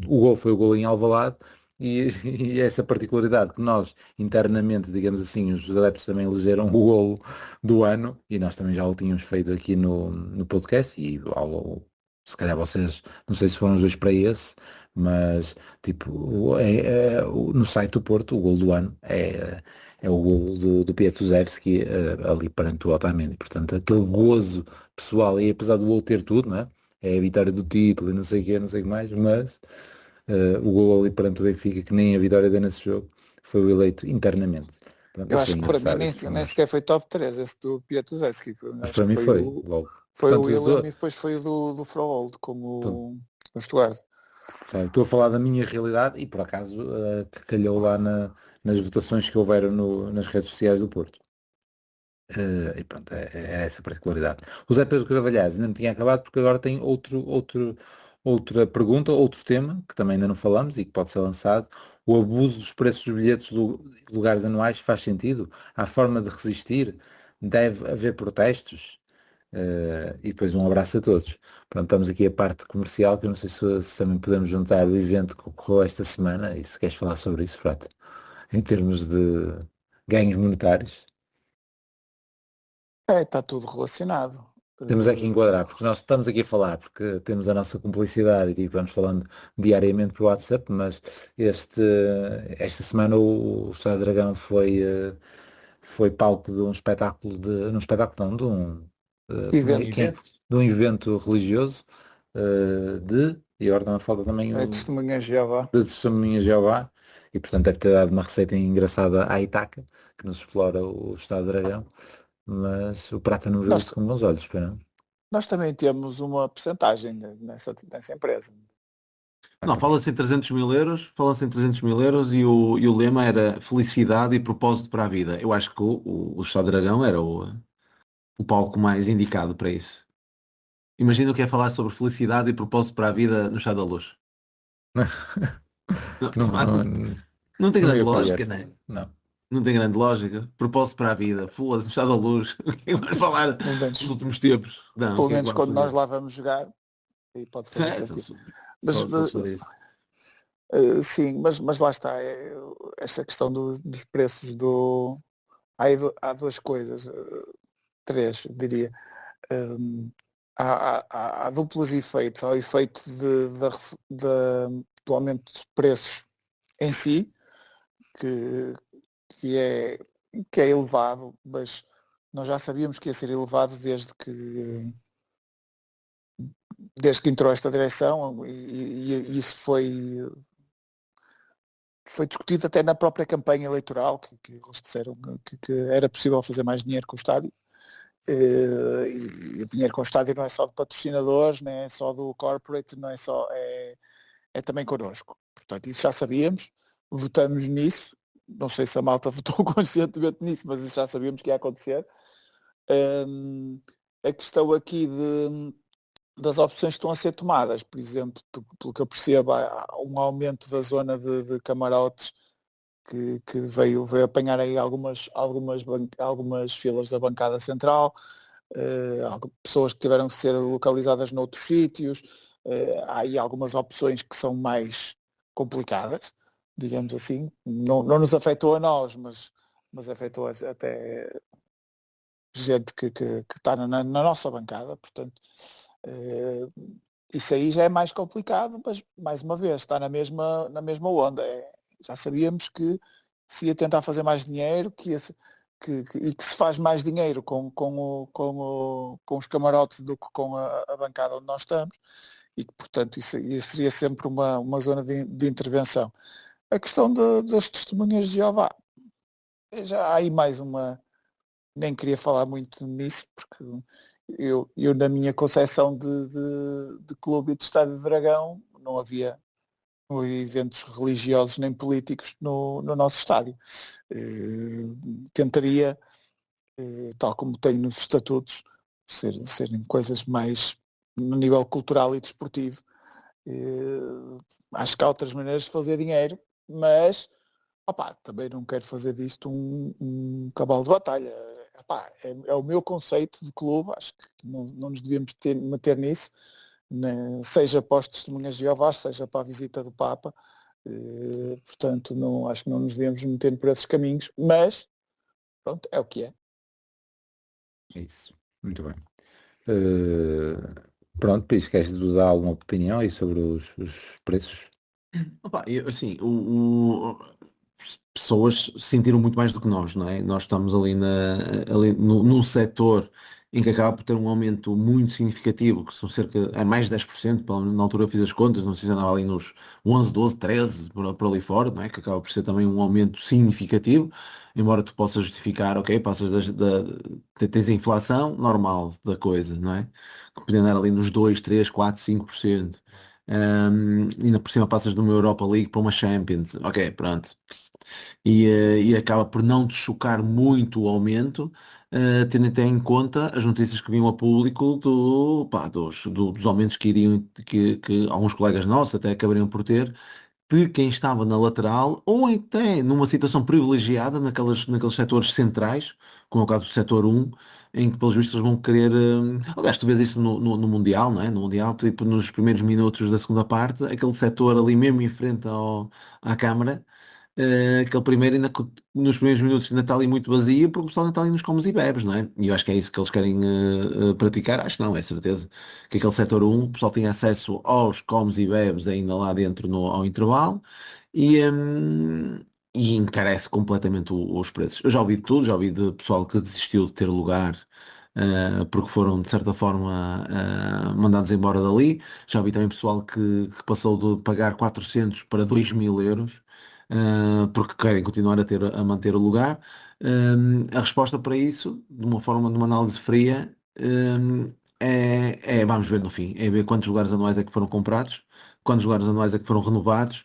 O gol foi o gol em Alvalade. E, e essa particularidade que nós internamente, digamos assim, os adeptos também elegeram o golo do ano, e nós também já o tínhamos feito aqui no podcast, e se calhar vocês, não sei se foram os dois para esse, mas tipo, no site do Porto, o gol do ano é o gol do Piatusevski ali perante o Otamendi. Portanto, aquele gozo pessoal, e apesar do gol ter tudo, não é? É a vitória do título e não sei o que, não sei o que mais, mas o gol ali perante o Benfica, que nem a vitória deu nesse jogo, foi o eleito internamente. Pronto, Eu achei acho que para mim engraçado nem, esse nem pormenor. sequer foi top 3 esse do Piatusevski. Mas Acho para que mim foi foi, o, logo. foi o Portanto, William e depois foi o do Froholt portanto, o Stuart. sabe, estou a falar da minha realidade e por acaso que calhou lá nas votações que houveram nas redes sociais do Porto. E pronto, é essa a particularidade. O Zé Pedro Carvalhais ainda não tinha acabado porque agora tem outra pergunta, outro tema, que também ainda não falamos e que pode ser lançado. O abuso dos preços dos bilhetes de lugares anuais faz sentido? Há forma de resistir? Deve haver protestos? E depois um abraço a todos. Pronto, estamos aqui a parte comercial, que eu não sei se também podemos juntar o evento que ocorreu esta semana, e se queres falar sobre isso, Prata, em termos de ganhos monetários. Está tudo relacionado. Temos aqui que Eh, enquadrar, porque nós estamos aqui a falar, porque temos a nossa cumplicidade e vamos falando diariamente por WhatsApp, mas esta semana o Estado do Dragão foi palco de um espetáculo num espetáculo não, Evento. de um evento religioso e agora também falta também É testemunha de Jeová. de Testemunha de Jeová, e portanto deve ter dado uma receita engraçada à Itaca, que nos explora o Estado do Dragão, mas o Prata não viu Nós, isso com bons olhos, espera. nós também temos uma percentagem nessa empresa. Não, fala-se em 300 mil euros, fala-se em 300 mil euros e o lema era felicidade e propósito para a vida. Eu acho que o Estado Dragão era o palco mais indicado para isso. Imagina o que é falar sobre felicidade e propósito para a vida no Estado da Luz. Não, Não, não, não tem não grande ia para lógica, ver. né? Não. Não tem grande lógica. Propósito para a vida. Foda-se, no Estado da Luz. O que é que vais falar Pelo nos menos, últimos tempos? Não, o pelo que é que menos vamos quando nós fazer? lá vamos jogar, aí pode fazer Certo, sentido. só, Mas, só se for isso. sim, mas lá está. Esta questão dos preços há duas coisas, três, diria. Hum, há duplos efeitos. Há o efeito do aumento de preços em si, que, que, é, que é elevado, mas nós já sabíamos que ia ser elevado desde que entrou esta direção e isso foi discutido até na própria campanha eleitoral, que eles disseram que era possível fazer mais dinheiro com o estádio. E o dinheiro com o estádio não é só de patrocinadores, não é só do corporate, não é só, é também connosco. Portanto, isso já sabíamos, votamos nisso, não sei se a malta votou conscientemente nisso, mas isso já sabíamos que ia acontecer. A questão aqui das opções que estão a ser tomadas, por exemplo, pelo que eu percebo, há um aumento da zona de camarotes que veio apanhar aí algumas filas da bancada central, pessoas que tiveram que ser localizadas noutros sítios, há aí algumas opções que são mais complicadas, digamos assim. Não nos afetou a nós, mas afetou até gente que está na nossa bancada, portanto, isso aí já é mais complicado, mas mais uma vez está na mesma onda. Já sabíamos que se ia tentar fazer mais dinheiro, e que se faz mais dinheiro com os camarotes do que com a bancada onde nós estamos, e que portanto isso seria sempre uma zona de intervenção. A questão das testemunhas de Jeová, já há aí mais uma, nem queria falar muito nisso, porque eu na minha concepção de clube e de Estádio de Dragão não havia eventos religiosos nem políticos no nosso estádio. Tentaria, tal como tenho nos estatutos, serem coisas mais no nível cultural e desportivo. Acho que há outras maneiras de fazer dinheiro, mas também não quero fazer disto um cavalo de batalha. É o meu conceito de clube, acho que não nos devíamos meter nisso, né, seja para os testemunhas de Jeová, seja para a visita do Papa. Portanto, acho que não nos devíamos meter por esses caminhos, mas pronto, é o que é. É isso. Muito bem. Pronto, Pires, queres dar alguma opinião aí sobre os preços? Assim, pessoas sentiram muito mais do que nós, não é? Nós estamos ali, num setor em que acaba por ter um aumento muito significativo, que são mais de 10%, na altura eu fiz as contas, não sei se andava ali nos 11, 12, 13, por ali fora, não é? Que acaba por ser também um aumento significativo, embora tu possas justificar, ok, tens a inflação normal da coisa, não é? Que podia andar ali nos 2, 3, 4, 5%. Ainda por cima passas de uma Europa League para uma Champions, ok, pronto. E acaba por não te chocar muito o aumento, tendo até em conta as notícias que vinham a público dos aumentos que iriam, que alguns colegas nossos até acabariam por ter, de quem estava na lateral ou até numa situação privilegiada naqueles setores centrais, como é o caso do setor 1, em que pelos vistos vão querer. Aliás, tu vês isso no Mundial, não é? No Mundial, tipo, nos primeiros minutos da segunda parte, aquele setor ali mesmo em frente à Câmara, aquele primeiro nos primeiros minutos ainda está ali muito vazio, porque o pessoal ainda está ali nos comes e bebes, não é? E eu acho que é isso que eles querem praticar, acho que não, é certeza, que aquele setor 1, o pessoal tem acesso aos comes e bebes ainda lá dentro ao intervalo, e, hum, e encarece completamente os preços. Eu já ouvi de tudo, já ouvi de pessoal que desistiu de ter lugar, porque foram de certa forma mandados embora dali. Já ouvi também pessoal que passou de pagar 400 para 2.000 euros, porque querem continuar a manter o lugar. A resposta para isso, de uma análise fria, vamos ver no fim, é ver quantos lugares anuais é que foram comprados, quantos lugares anuais é que foram renovados,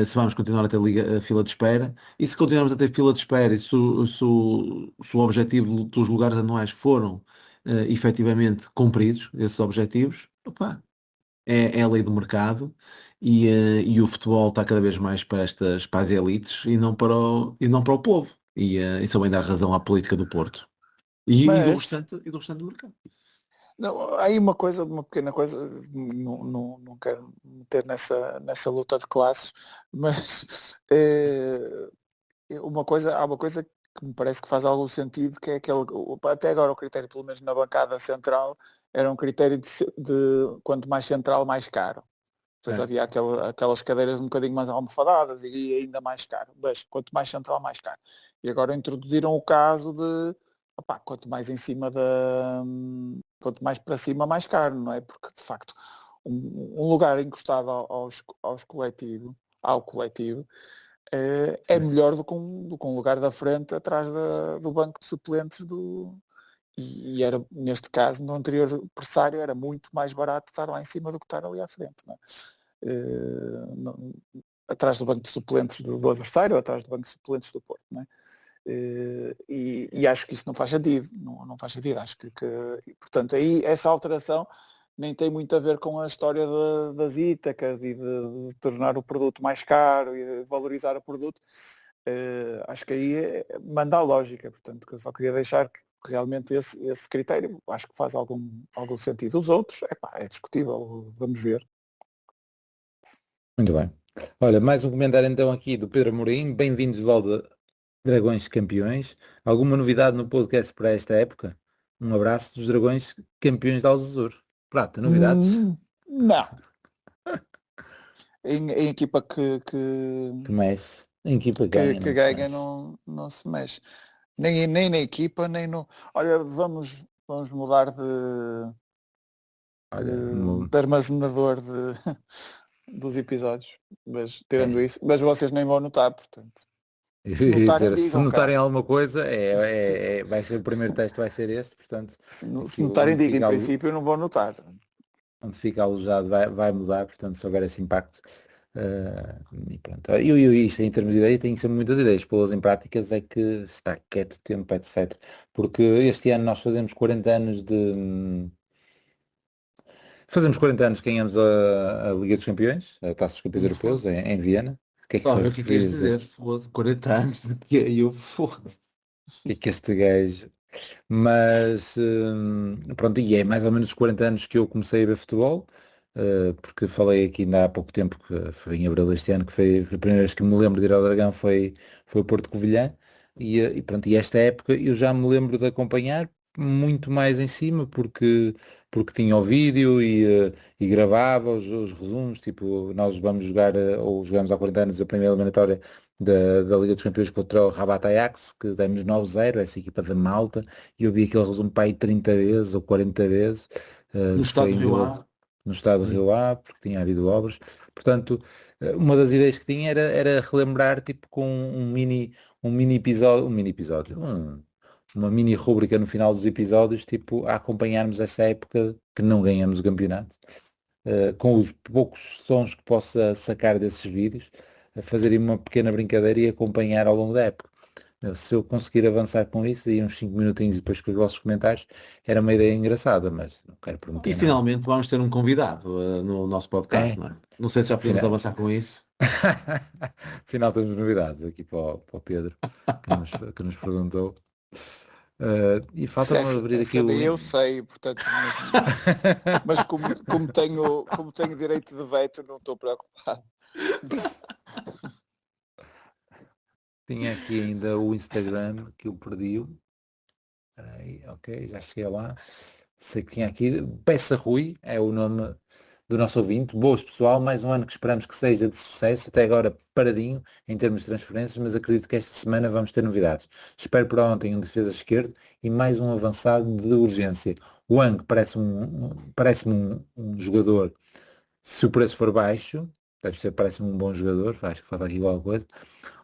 se vamos continuar a ter fila de espera, e se continuarmos a ter fila de espera, e se o objetivo dos lugares anuais foram efetivamente cumpridos, esses objetivos, opá, é a lei do mercado, e o futebol está cada vez mais para as elites e não para o povo. Isso também dá razão à política do Porto. Mas E do restante do mercado. não, há aí uma pequena coisa, não quero meter nessa luta de classes, mas há uma coisa que me parece que faz algum sentido, que é até agora o critério, pelo menos na bancada central, era um critério de quanto mais central, mais caro. Depois havia aquelas cadeiras um bocadinho mais almofadadas e ainda mais caro. Mas quanto mais central, mais caro. E agora introduziram o caso de quanto mais em cima quanto mais para cima, mais caro, não é? Porque de facto um lugar encostado ao coletivo, é melhor do que um lugar da frente atrás do banco de suplentes e era, neste caso, no anterior pressário, era muito mais barato estar lá em cima do que estar ali à frente, não é? Atrás do banco de suplentes do adversário, atrás do banco de suplentes do Porto, não é? E acho que isso não faz sentido, não faz sentido, acho e, portanto, aí essa alteração nem tem muito a ver com a história das Ítacas e de tornar o produto mais caro e de valorizar o produto. Acho que aí manda a lógica, portanto, que eu só queria deixar que realmente esse critério acho que faz algum sentido. Os outros, é discutível, vamos ver. Muito bem. Olha, mais um comentário então aqui do Pedro Amorim. Bem-vindos de volta, Dragões Campeões. Alguma novidade no podcast para esta época? Um abraço dos Dragões Campeões de Alzur. Prata, novidades? Não. Em equipa Que mexe. A equipa ganha, que não se ganha mexe. não se mexe. Nem na equipa, nem no. Olha, vamos mudar Olha, de armazenador dos episódios. Mas tirando é, isso. Mas vocês nem vão notar, portanto. Eu Se ia notarem, dizer, se digam, notarem cara. alguma coisa, vai ser o primeiro teste, vai ser este, portanto, Se aquilo notarem, digam. Em princípio não vão notar. onde fica alojado vai mudar, portanto, se houver esse impacto. E pronto. Eu isto em termos de ideia, tenho sempre muitas ideias, pô-las em práticas é que está quieto o tempo, etc. Porque este ano nós fazemos 40 anos de. Fazemos 40 anos que ganhamos a Liga dos Campeões, a Taça dos Campeões Ufa. Europeus, em Viena. O que é Estava a ver o que que ias querias dizer? dizer. Foda-se, 40 anos de que eu foda. O que é que este gajo. Mas pronto, e é mais ou menos os 40 anos que eu comecei a ver futebol, porque falei aqui ainda há pouco tempo, que foi em abril deste ano, que foi a primeira vez que me lembro de ir ao Dragão, foi o Porto Covilhã, e pronto, e esta época eu já me lembro de acompanhar muito mais em cima, porque tinha o vídeo e gravava os resumos, tipo, nós vamos jogar, ou jogamos há 40 anos a primeira eliminatória da Liga dos Campeões contra o Rabat Ajax, que demos 9-0, essa equipa da Malta, e eu vi aquele resumo para aí 30 vezes ou 40 vezes, No que foi estado do em Rio Vila, A. no estado do Sim. Rio A, porque tinha havido obras. Portanto, uma das ideias que tinha era relembrar, tipo, com um mini episódio, uma mini rúbrica no final dos episódios, tipo, a acompanharmos essa época que não ganhamos o campeonato, com os poucos sons que possa sacar desses vídeos, a fazerem uma pequena brincadeira e acompanhar ao longo da época. Se eu conseguir avançar com isso, e uns 5 minutinhos depois com os vossos comentários, era uma ideia engraçada, mas não quero E prometer nada. finalmente vamos ter um convidado no nosso podcast, É, não é? Não sei se já podemos afinal, avançar com isso. afinal temos novidades aqui para o Pedro, que nos perguntou. E falta-me abrir aqui Essa o daí eu link. sei, portanto, mas como tenho direito de veto, não estou preocupado. Tinha aqui ainda o Instagram que eu perdi. Espera aí, ok, já cheguei lá. Sei que tinha aqui. Peça Rui é o nome do nosso ouvinte. Boas, pessoal. Mais um ano que esperamos que seja de sucesso. Até agora paradinho em termos de transferências, mas acredito que esta semana vamos ter novidades. Espero para ontem um defesa esquerdo e mais um avançado de urgência. O Ang parece-me um jogador. Se o preço for baixo, deve ser, parece-me um bom jogador. Acho que falta aqui alguma coisa.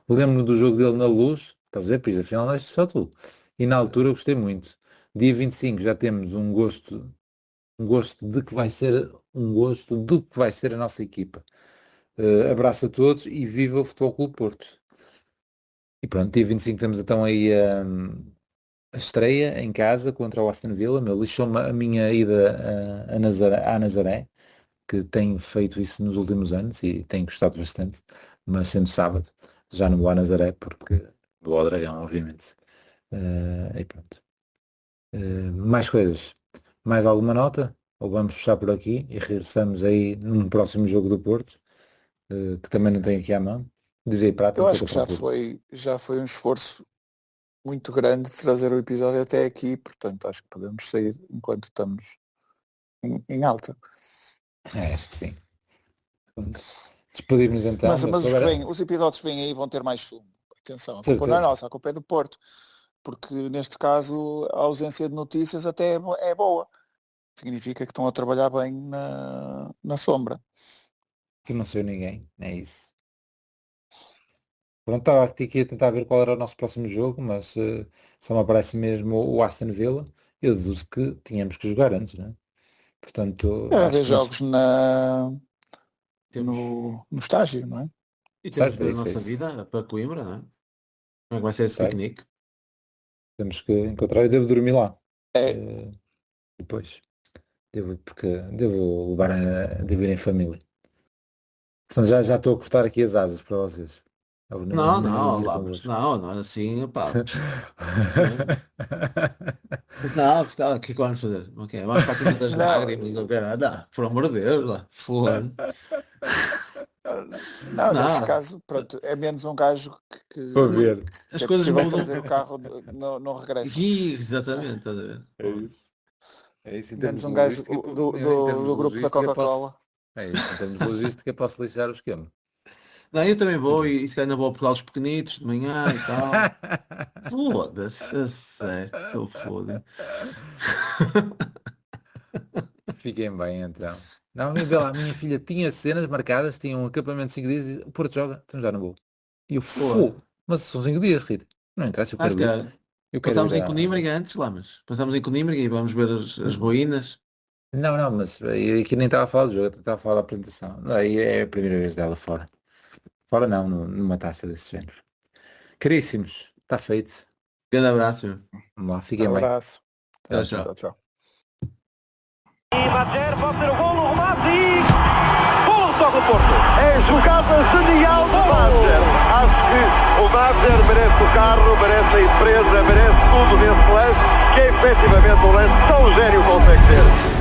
Lembro-me do jogo dele na Luz, estás a ver, Pisa, afinal deste só tu. E na altura eu gostei muito. Dia 25 já temos um gosto de que vai ser um gosto do que vai ser a nossa equipa. Abraço a todos e viva o Futebol Clube Porto. E pronto, dia 25 temos então aí a estreia em casa contra o Aston Villa. Meu, lixou-me a minha ida à Nazaré, que tenho feito isso nos últimos anos e tenho gostado bastante, mas sendo sábado, já não vou à Nazaré porque vou ao Dragão, obviamente. E pronto. Mais coisas. Mais alguma nota? Ou vamos fechar por aqui e regressamos aí num próximo jogo do Porto, que também não tenho aqui à mão. Diz aí, Prata, Eu não acho estou que para o futuro. já foi um esforço muito grande de trazer o episódio até aqui, portanto acho que podemos sair enquanto estamos em alta. Acho que sim. Pronto. Despedimos então, Mas, meu, mas se os que houver... vêm, os episódios que vêm aí vão ter mais sumo. Atenção, a culpa não é Certeza. nossa, a culpa é do Porto. Porque neste caso a ausência de notícias até é boa. Significa que estão a trabalhar bem na sombra. Que não sou ninguém, é isso. Pronto, estava aqui a tentar ver qual era o nosso próximo jogo, mas só me aparece mesmo o Aston Villa. Eu deduzo que tínhamos que jogar antes, né? Portanto, Deve acho haver que não se... jogos Temos, no estágio, não é? e temos que Certo, ver é a isso, é nossa isso. vida para Coimbra, não é? Como é que vai ser esse Certo? piquenique? Temos que encontrar. Eu devo dormir lá. É, eh, Depois. Porque devo ir em família. Portanto, já estou a cortar aqui as asas para vocês. Eu Não, nem não, ir lá, mas convosco. não, assim, pá. Não, o que é que vamos fazer? Ok, vamos para a Quinta das Lágrimas, não, ok? Não, por amor de Deus, lá, foda. não, nesse Não, caso, pronto, é menos um gajo Para ver. as que é coisas possível mudam. trazer o carro no regresso. Exatamente, estás a ver? É isso. É isso, em termos Menos de um gajo logística, em termos do de grupo da logística Coca-Cola. posso. É isso, em termos de logística posso lixar o esquema. Não, eu também Muito vou bem. e se calhar ainda vou a Portugal os pequenitos de manhã e tal. Foda-se, a sério, estou foda. Fiquem bem então. Não, vê lá, a minha filha tinha cenas marcadas, tinha um acampamento de 5 dias e o Porto joga, então já não vou. E eu Porra. fui. Mas são 5 dias, Rita. Não interessa, eu Se quero ir. calhar. Eu quero Passámos ir em Conímbriga antes lá, mas passámos em Conímbriga e vamos ver as ruínas. Não, mas aí aqui nem estava a falar do jogo, estava a falar da apresentação. Aí é a primeira vez dela fora. Fora não, numa taça desse género. Caríssimos, está feito. Grande abraço, meu. Vamos lá, Um fiquem bem. abraço. Tchau, tchau. Tchau, tchau. E Madjer pode ser o golo, o remate e... Golo toca o Porto. É jogada genial do Madjer. Acho que o Madjer merece o carro, merece a empresa, merece tudo nesse lance, que é efetivamente um lance tão gênio consegue ter.